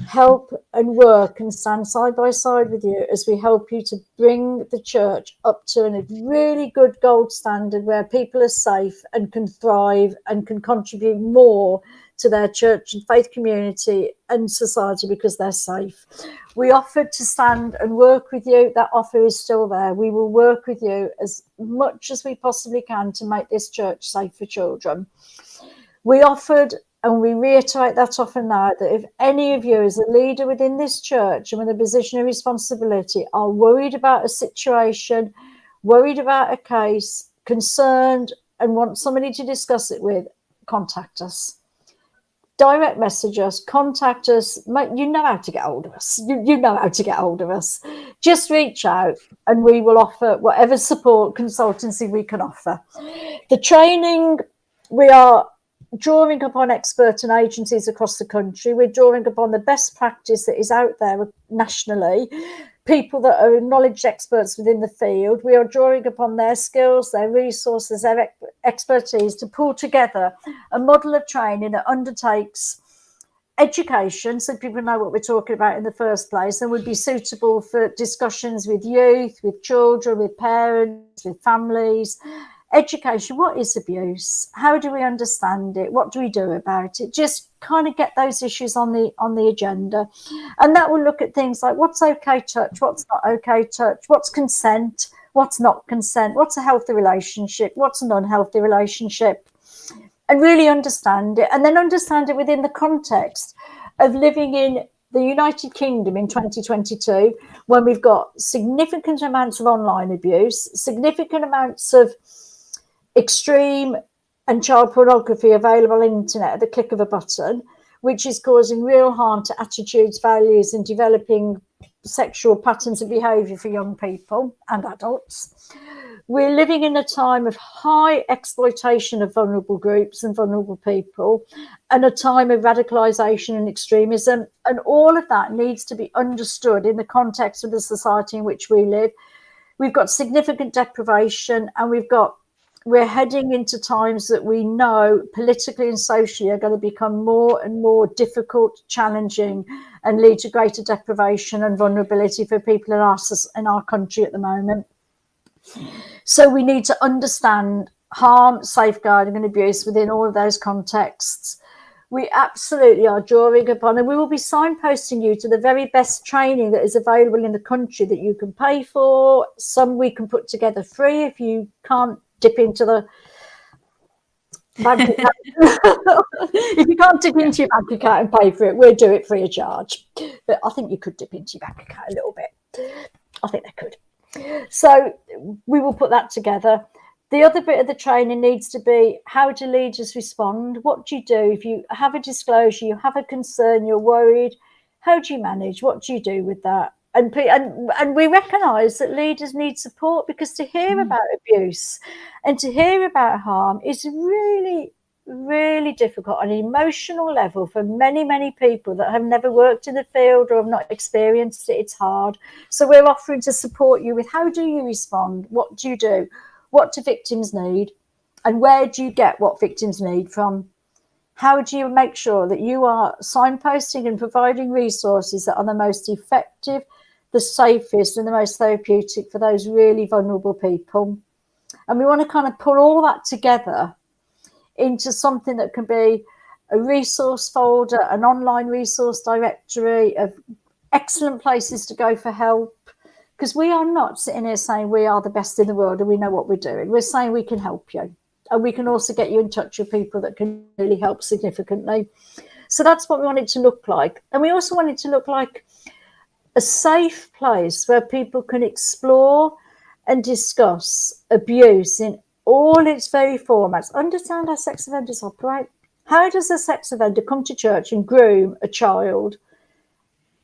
[SPEAKER 2] help and work and stand side by side with you as we help you to bring the church up to a really good gold standard where people are safe and can thrive and can contribute more to their church and faith community and society because they're safe. We offered to stand and work with you. That offer is still there. We will work with you as much as we possibly can to make this church safe for children. We offered, and we reiterate that offer now, that if any of you as a leader within this church and with a position of responsibility are worried about a situation, worried about a case, concerned, and want somebody to discuss it with, contact us. Direct message us, contact us. You know how to get hold of us. You know how to get hold of us. Just reach out and we will offer whatever support, consultancy we can offer. The training, we are drawing upon experts and agencies across the country. We're drawing upon the best practice that is out there nationally, people that are acknowledged experts within the field. We are drawing upon their skills, their resources, their expertise to pull together a model of training that undertakes education so people know what we're talking about in the first place and would be suitable for discussions with youth, with children, with parents, with families. Education, what is abuse? How do we understand it? What do we do about it? Just kind of get those issues on the agenda. And that will look at things like what's okay touch, what's not okay touch, what's consent, what's not consent, what's a healthy relationship, what's an unhealthy relationship, and really understand it. And then understand it within the context of living in the United Kingdom in 2022, when we've got significant amounts of online abuse, significant amounts of extreme and child pornography available on the internet at the click of a button, which is causing real harm to attitudes, values, and developing sexual patterns of behaviour for young people and adults. We're living in a time of high exploitation of vulnerable groups and vulnerable people, and a time of radicalisation and extremism. And all of that needs to be understood in the context of the society in which we live. We've got significant deprivation, and we're heading into times that we know politically and socially are going to become more and more difficult, challenging, and lead to greater deprivation and vulnerability for people in our country at the moment. So we need to understand harm, safeguarding, and abuse within all of those contexts. We absolutely are drawing upon, and we will be signposting you to the very best training that is available in the country that you can pay for. Some we can put together free if you can't dip into the bank account. If you can't dip into your bank account and pay for it, we'll do it free of charge. But I think you could dip into your bank account a little bit. I think they could. So we will put that together. The other bit of the training needs to be, how do leaders respond? What do you do if you have a disclosure, you have a concern, you're worried? How do you manage? What do you do with that? And we recognise that leaders need support, because to hear about abuse and to hear about harm is really, really difficult on an emotional level for many, many people that have never worked in the field or have not experienced it. It's hard. So we're offering to support you with, how do you respond? What do you do? What do victims need? And where do you get what victims need from? How do you make sure that you are signposting and providing resources that are the most effective, the safest, and the most therapeutic for those really vulnerable people? And we want to kind of pull all that together into something that can be a resource folder, an online resource directory of excellent places to go for help. Because we are not sitting here saying we are the best in the world and we know what we're doing. We're saying we can help you. And we can also get you in touch with people that can really help significantly. So that's what we want it to look like. And we also want it to look like a safe place where people can explore and discuss abuse in all its very formats. Understand how sex offenders operate. How does a sex offender come to church and groom a child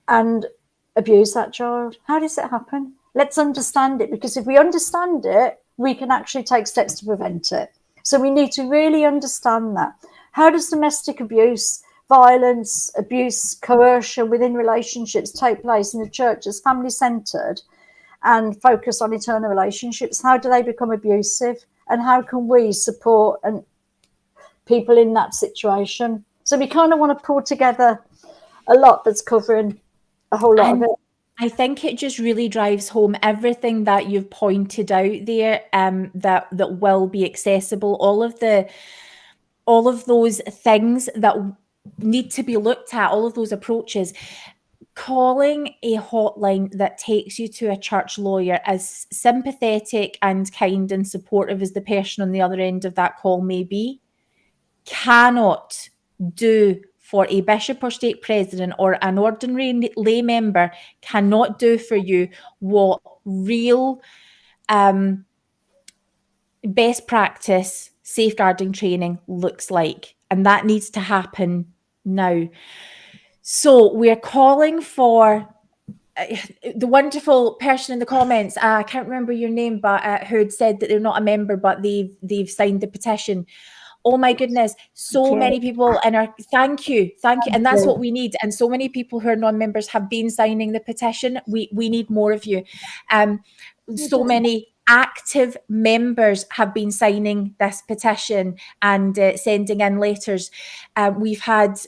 [SPEAKER 2] and abuse that child? How does it happen? Let's understand it, because if we understand it, we can actually take steps to prevent it. So we need to really understand that. How does domestic abuse, violence, abuse, coercion within relationships take place in the church as family-centred and focus on eternal relationships? How do they become abusive? And how can we support people in that situation? So we kind of want to pull together a lot that's covering a whole lot of it.
[SPEAKER 1] I think it just really drives home everything that you've pointed out there, that will be accessible. All of those things that need to be looked at, all of those approaches. Calling a hotline that takes you to a church lawyer, as sympathetic and kind and supportive as the person on the other end of that call may be, cannot do for a bishop or stake president or an ordinary lay member, cannot do for you what real best practice safeguarding training looks like. And that needs to happen now. So we're calling for the wonderful person in the comments, I can't remember your name, but who had said that they're not a member, but they've signed the petition. Oh my goodness, so many people in our thank you. And that's what we need. And so many people who are non-members have been signing the petition. We need more of you. So many active members have been signing this petition and sending in letters. We've had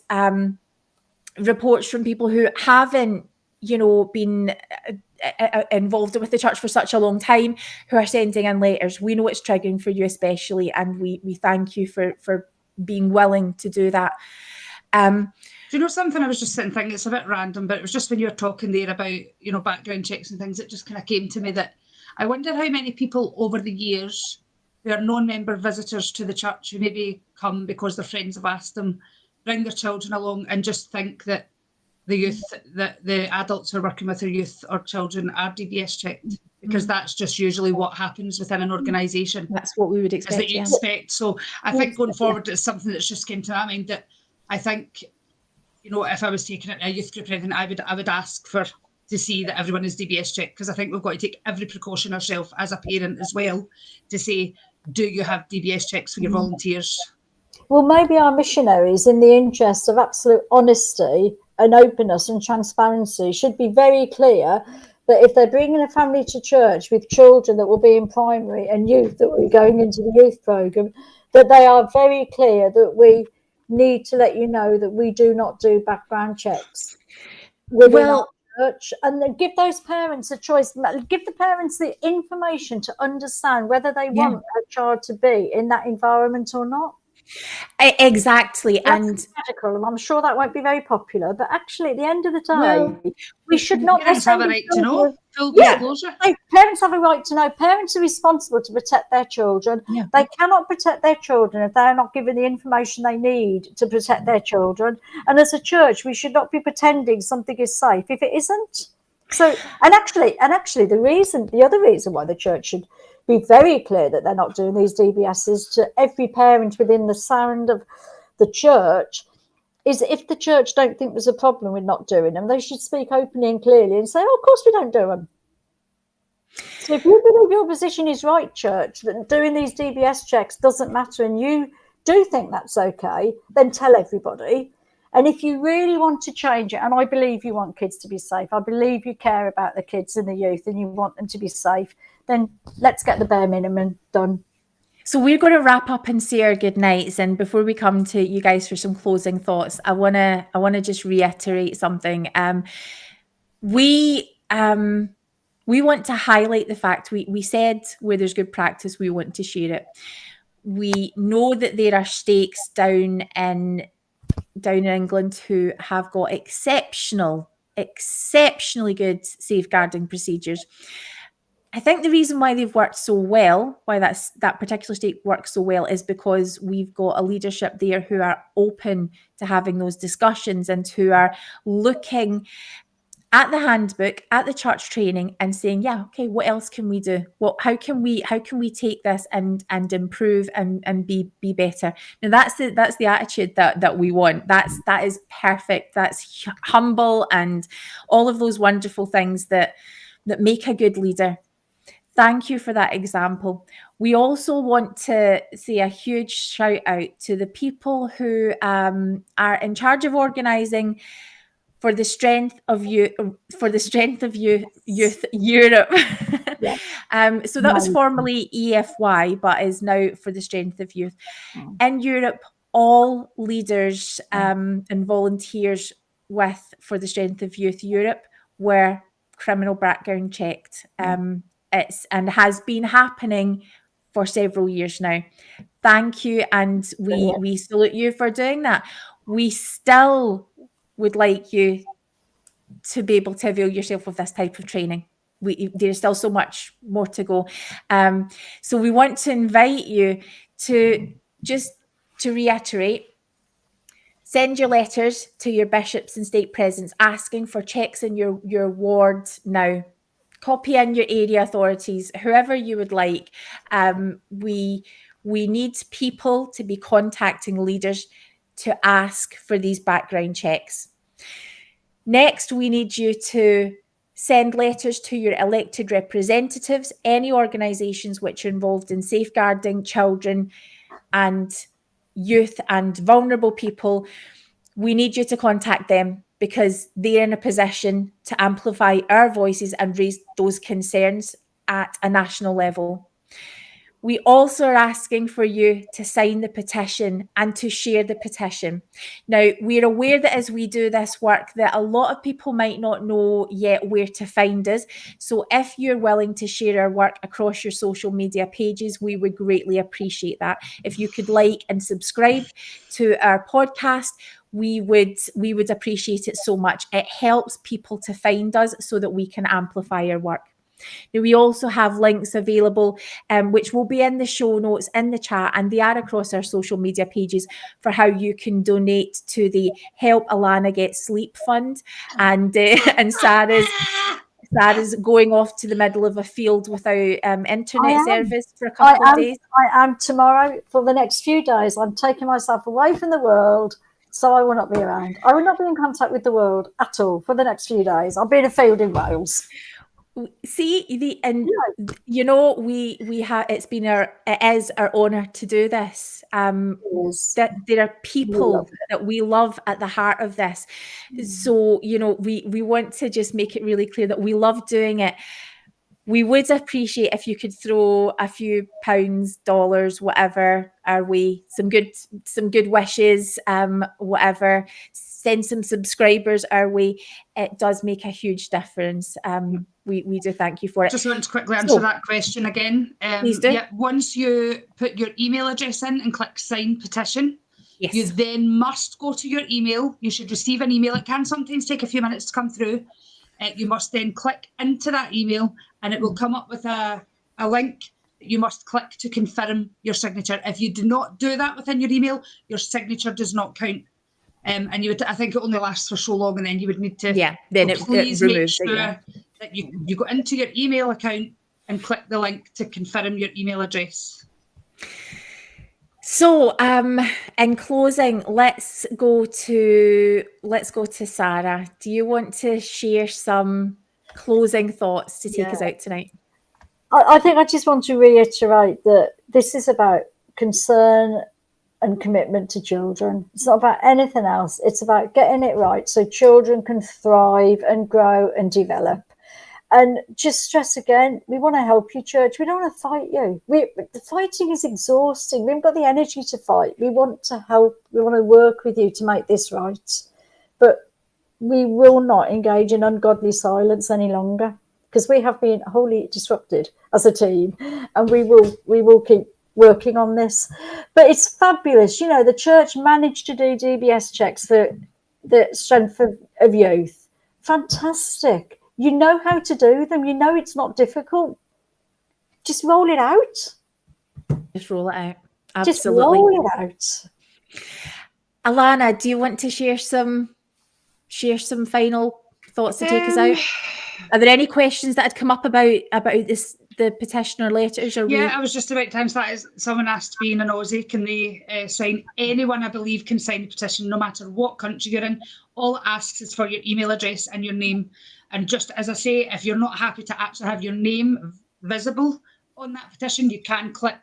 [SPEAKER 1] reports from people who haven't, been involved with the church for such a long time, who are sending in letters. We know it's triggering for you especially, and we thank you for being willing to do that.
[SPEAKER 3] Do you know something? I was just sitting thinking, it's a bit random, but it was just when you were talking there about, background checks and things, it just kind of came to me that I wonder how many people over the years who are non-member visitors to the church, who maybe come because their friends have asked them, bring their children along and just think that the youth, that the adults who are working with their youth or children are DBS checked, because that's just usually what happens within an organisation.
[SPEAKER 1] That's what we would expect.
[SPEAKER 3] That you expect. So I think going forward, it's something that's just came to my mind, that I think, if I was taking a youth group or anything, I would ask to see that everyone is DBS checked, because I think we've got to take every precaution ourselves as a parent as well to say, do you have DBS checks for your volunteers?
[SPEAKER 2] Well, maybe our missionaries, in the interest of absolute honesty and openness and transparency, should be very clear that if they're bringing a family to church with children that will be in primary and youth that will be going into the youth programme, that they are very clear that we need to let you know that we do not do background checks within our church, and then give those parents a choice, give the parents the information to understand whether they want a child to be in that environment or not.
[SPEAKER 1] Exactly.
[SPEAKER 2] That's radical, and I'm sure that won't be very popular, but actually at the end of the day, we should not
[SPEAKER 3] parents have a right to know. Full disclosure.
[SPEAKER 2] Parents have a right to know. Parents are responsible to protect their children. They cannot protect their children if they're not given the information they need to protect their children. And as a church, we should not be pretending something is safe if it isn't. So, and actually, the other reason why the church should be very clear that they're not doing these DBSs to every parent within the sound of the church is, if the church don't think there's a problem with not doing them, they should speak openly and clearly and say, oh, of course we don't do them. So if you believe your position is right, church, that doing these DBS checks doesn't matter and you do think that's okay, then tell everybody. And if you really want to change it, and I believe you want kids to be safe, I believe you care about the kids and the youth and you want them to be safe, then let's get the bare minimum done.
[SPEAKER 1] So we're going to wrap up and say our good nights. And before we come to you guys for some closing thoughts, I want to just reiterate something. We want to highlight the fact we said where there's good practice, we want to share it. We know that there are stakes down in England who have got exceptionally good safeguarding procedures. I think the reason why they've worked so well, why that particular stake works so well, is because we've got a leadership there who are open to having those discussions and who are looking at the handbook, at the church training, and saying, yeah, okay, what else can we do? How can we take this and improve and be better? Now that's the attitude that we want. That is perfect. That's humble and all of those wonderful things that make a good leader. Thank you for that example. We also want to say a huge shout out to the people who are in charge of organising for the strength of youth Europe. So that was formerly EFY, but is now for the strength of youth. In Europe, all leaders and volunteers with For the Strength of Youth Europe were criminal background checked. It's and has been happening for several years now. Thank you, and we salute you for doing that. We still would like you to be able to avail yourself of this type of training. There's still so much more to go. So we want to invite you to, just to reiterate, send your letters to your bishops and stake presidents asking for checks in your ward now. Copy in your area authorities, whoever you would like. We need people to be contacting leaders to ask for these background checks. Next, we need you to send letters to your elected representatives, any organisations which are involved in safeguarding children and youth and vulnerable people. We need you to contact them because they're in a position to amplify our voices and raise those concerns at a national level. We also are asking for you to sign the petition and to share the petition. Now, we're aware that as we do this work, that a lot of people might not know yet where to find us. So if you're willing to share our work across your social media pages, we would greatly appreciate that. If you could like and subscribe to our podcast, we would appreciate it so much. It helps people to find us so that we can amplify our work. Now, we also have links available, which will be in the show notes, in the chat, and they are across our social media pages for how you can donate to the Help Alana Get Sleep Fund. And Sarah's going off to the middle of a field without internet service for a couple of days.
[SPEAKER 2] I am tomorrow for the next few days. I'm taking myself away from the world, so I will not be around. I will not be in contact with the world at all for the next few days. I'll be in a field in Wales.
[SPEAKER 1] See, you know, we have. It is our honour to do this. That there are people that we love at the heart of this. So you know, we want to just make it really clear that we love doing it. We would appreciate if you could throw a few pounds, dollars, whatever our way, some good wishes, whatever. Send some subscribers our way. It does make a huge difference. We do thank you for it.
[SPEAKER 3] Just want to quickly answer that question again.
[SPEAKER 1] Please do.
[SPEAKER 3] Yeah, once you put your email address in and click sign petition,
[SPEAKER 1] yes,
[SPEAKER 3] you then must go to your email. You should receive an email. It can sometimes take a few minutes to come through. You must then click into that email and it will come up with a link. You must click to confirm your signature. If you do not do that within your email, your signature does not count. And I think it only lasts for so long, and then you would need to.
[SPEAKER 1] Yeah, then it removes
[SPEAKER 3] make sure that you go into your email account and click the link to confirm your email address.
[SPEAKER 1] So, in closing, let's go to Sarah. Do you want to share some closing thoughts to take us out tonight?
[SPEAKER 2] I think I just want to reiterate that this is about concern and commitment to children. It's not about anything else. It's about getting it right so children can thrive and grow and develop. And just stress again, we want to help you, church. We don't want to fight you. The fighting is exhausting. We haven't got the energy to fight. We want to help. We want to work with you to make this right. But we will not engage in ungodly silence any longer because we have been wholly disrupted as a team, and we will keep working on this. But it's fabulous. You know, the church managed to do DBS checks for the strength of youth. Fantastic. You know how to do them. You know it's not difficult. Just roll it out.
[SPEAKER 1] Just roll it out. Absolutely.
[SPEAKER 2] Just roll it out.
[SPEAKER 1] Alana, do you want to share some final thoughts to take us out? Are there any questions that had come up about this, the petition or letters?
[SPEAKER 3] I was just about to answer that. Someone asked, being an Aussie, can they sign? Anyone, I believe, can sign the petition, no matter what country you're in. All it asks is for your email address and your name. And just as I say, if you're not happy to actually have your name visible on that petition, you can click.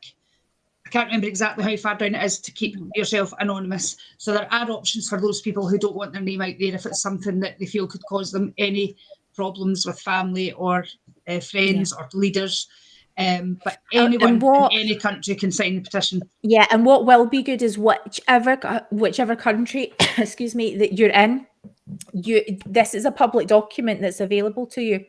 [SPEAKER 3] I can't remember exactly how far down it is to keep yourself anonymous. So there are options for those people who don't want their name out there if it's something that they feel could cause them any problems with family or friends or leaders. But anyone in any country can sign the petition.
[SPEAKER 1] Yeah, and what will be good is whichever country, excuse me, that you're in, this is a public document that's available to you.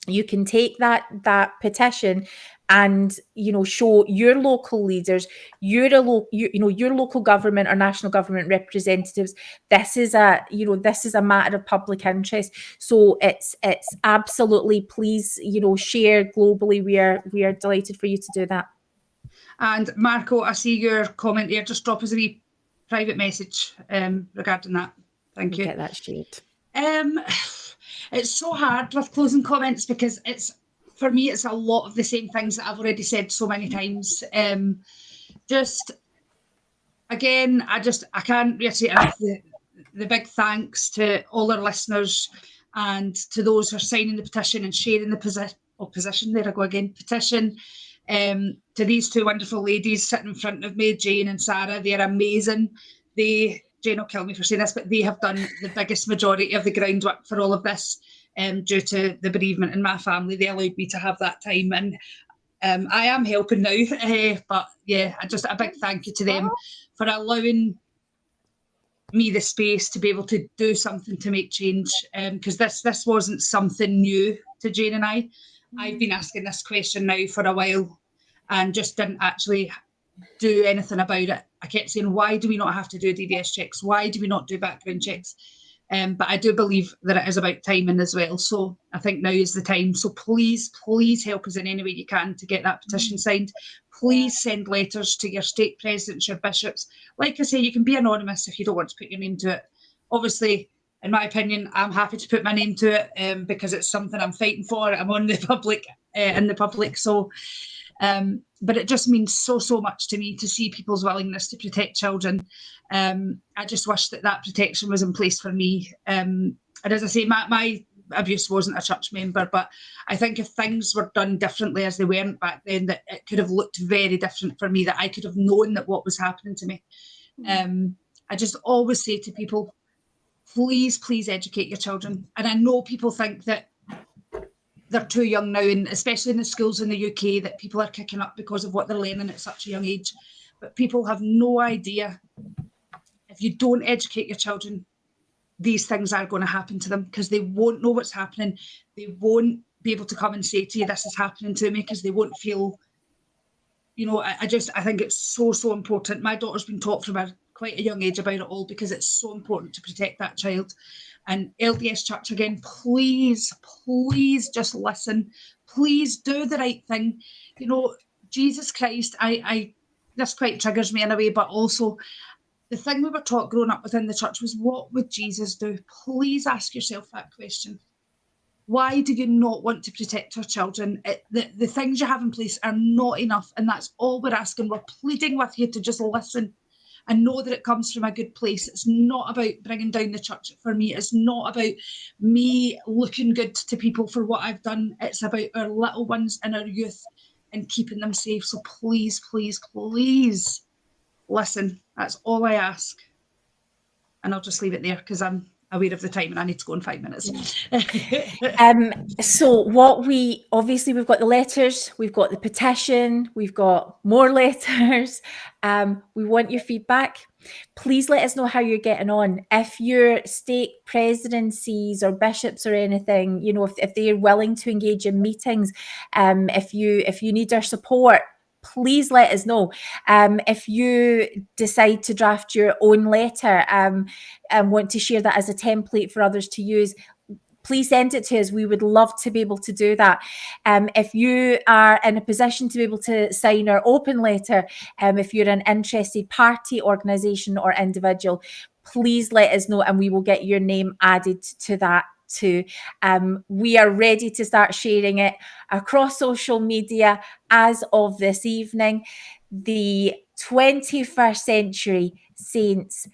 [SPEAKER 1] You can take that petition and, you know, show your local leaders, your local government or national government representatives. This is a matter of public interest. So it's absolutely, please, you know, share globally. We are delighted for you to do that.
[SPEAKER 3] And Marco, I see your comment there. Just drop us a wee private message regarding that. Thank you.
[SPEAKER 1] Get that shared.
[SPEAKER 3] It's so hard with closing comments because for me it's a lot of the same things that I've already said so many times. Just again, I can't reiterate enough the big thanks to all our listeners and to those who are signing the petition and sharing the petition. To these two wonderful ladies sitting in front of me, Jane and Sarah. They're amazing. Jane will kill me for saying this, but they have done the biggest majority of the groundwork for all of this due to the bereavement in my family. They allowed me to have that time, and I am helping now. But yeah, just a big thank you to them for allowing me the space to be able to do something to make change, because this wasn't something new to Jane and I. I've been asking this question now for a while and just didn't actually do anything about it. I kept saying, why do we not have to do DBS checks? Why do we not do background checks? But I do believe that it is about timing as well. So I think now is the time. So please, please help us in any way you can to get that petition signed. Please send letters to your stake presidents, your bishops. Like I say, you can be anonymous if you don't want to put your name to it. Obviously, in my opinion, I'm happy to put my name to it because it's something I'm fighting for. I'm on the public, in the public. So, but it just means so much to me to see people's willingness to protect children. I just wish that protection was in place for me. And as I say, my abuse wasn't a church member, but I think if things were done differently as they weren't back then, that it could have looked very different for me, that I could have known that what was happening to me. I just always say to people, please educate your children. And I know people think that they're too young now, and especially in the schools in the UK, that people are kicking up because of what they're learning at such a young age. But people have no idea. If you don't educate your children, these things are going to happen to them because they won't know what's happening. They won't be able to come and say to you, this is happening to me, because they won't feel, I think it's so important. My daughter's been taught from quite a young age about it all because it's so important to protect that child. And LDS Church, again, please just listen. Please do the right thing. Jesus Christ, this quite triggers me in a way, but also the thing we were taught growing up within the church was, what would Jesus do? Please ask yourself that question. Why do you not want to protect our children? The things you have in place are not enough, and that's all we're asking. We're pleading with you to just listen and know that it comes from a good place. It's not about bringing down the church for me. It's not about me looking good to people for what I've done. It's about our little ones and our youth and keeping them safe. So please listen. That's all I ask. And I'll just leave it there because I'm aware of the time and I need to go in 5 minutes.
[SPEAKER 1] So we've got the letters, we've got the petition, we've got more letters. We want your feedback. Please let us know how you're getting on. If your stake presidencies or bishops or anything, if they're willing to engage in meetings, if you need our support, please let us know. If you decide to draft your own letter and want to share that as a template for others to use, please send it to us. We would love to be able to do that. If you are in a position to be able to sign our open letter, if you're an interested party, organisation or individual, please let us know and we will get your name added to that too. We are ready to start sharing it across social media as of this evening. The 21st Century Saints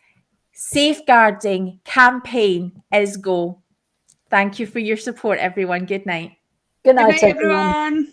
[SPEAKER 1] Safeguarding Campaign is go. Thank you for your support, everyone. Good night.
[SPEAKER 2] Good night,
[SPEAKER 3] everyone.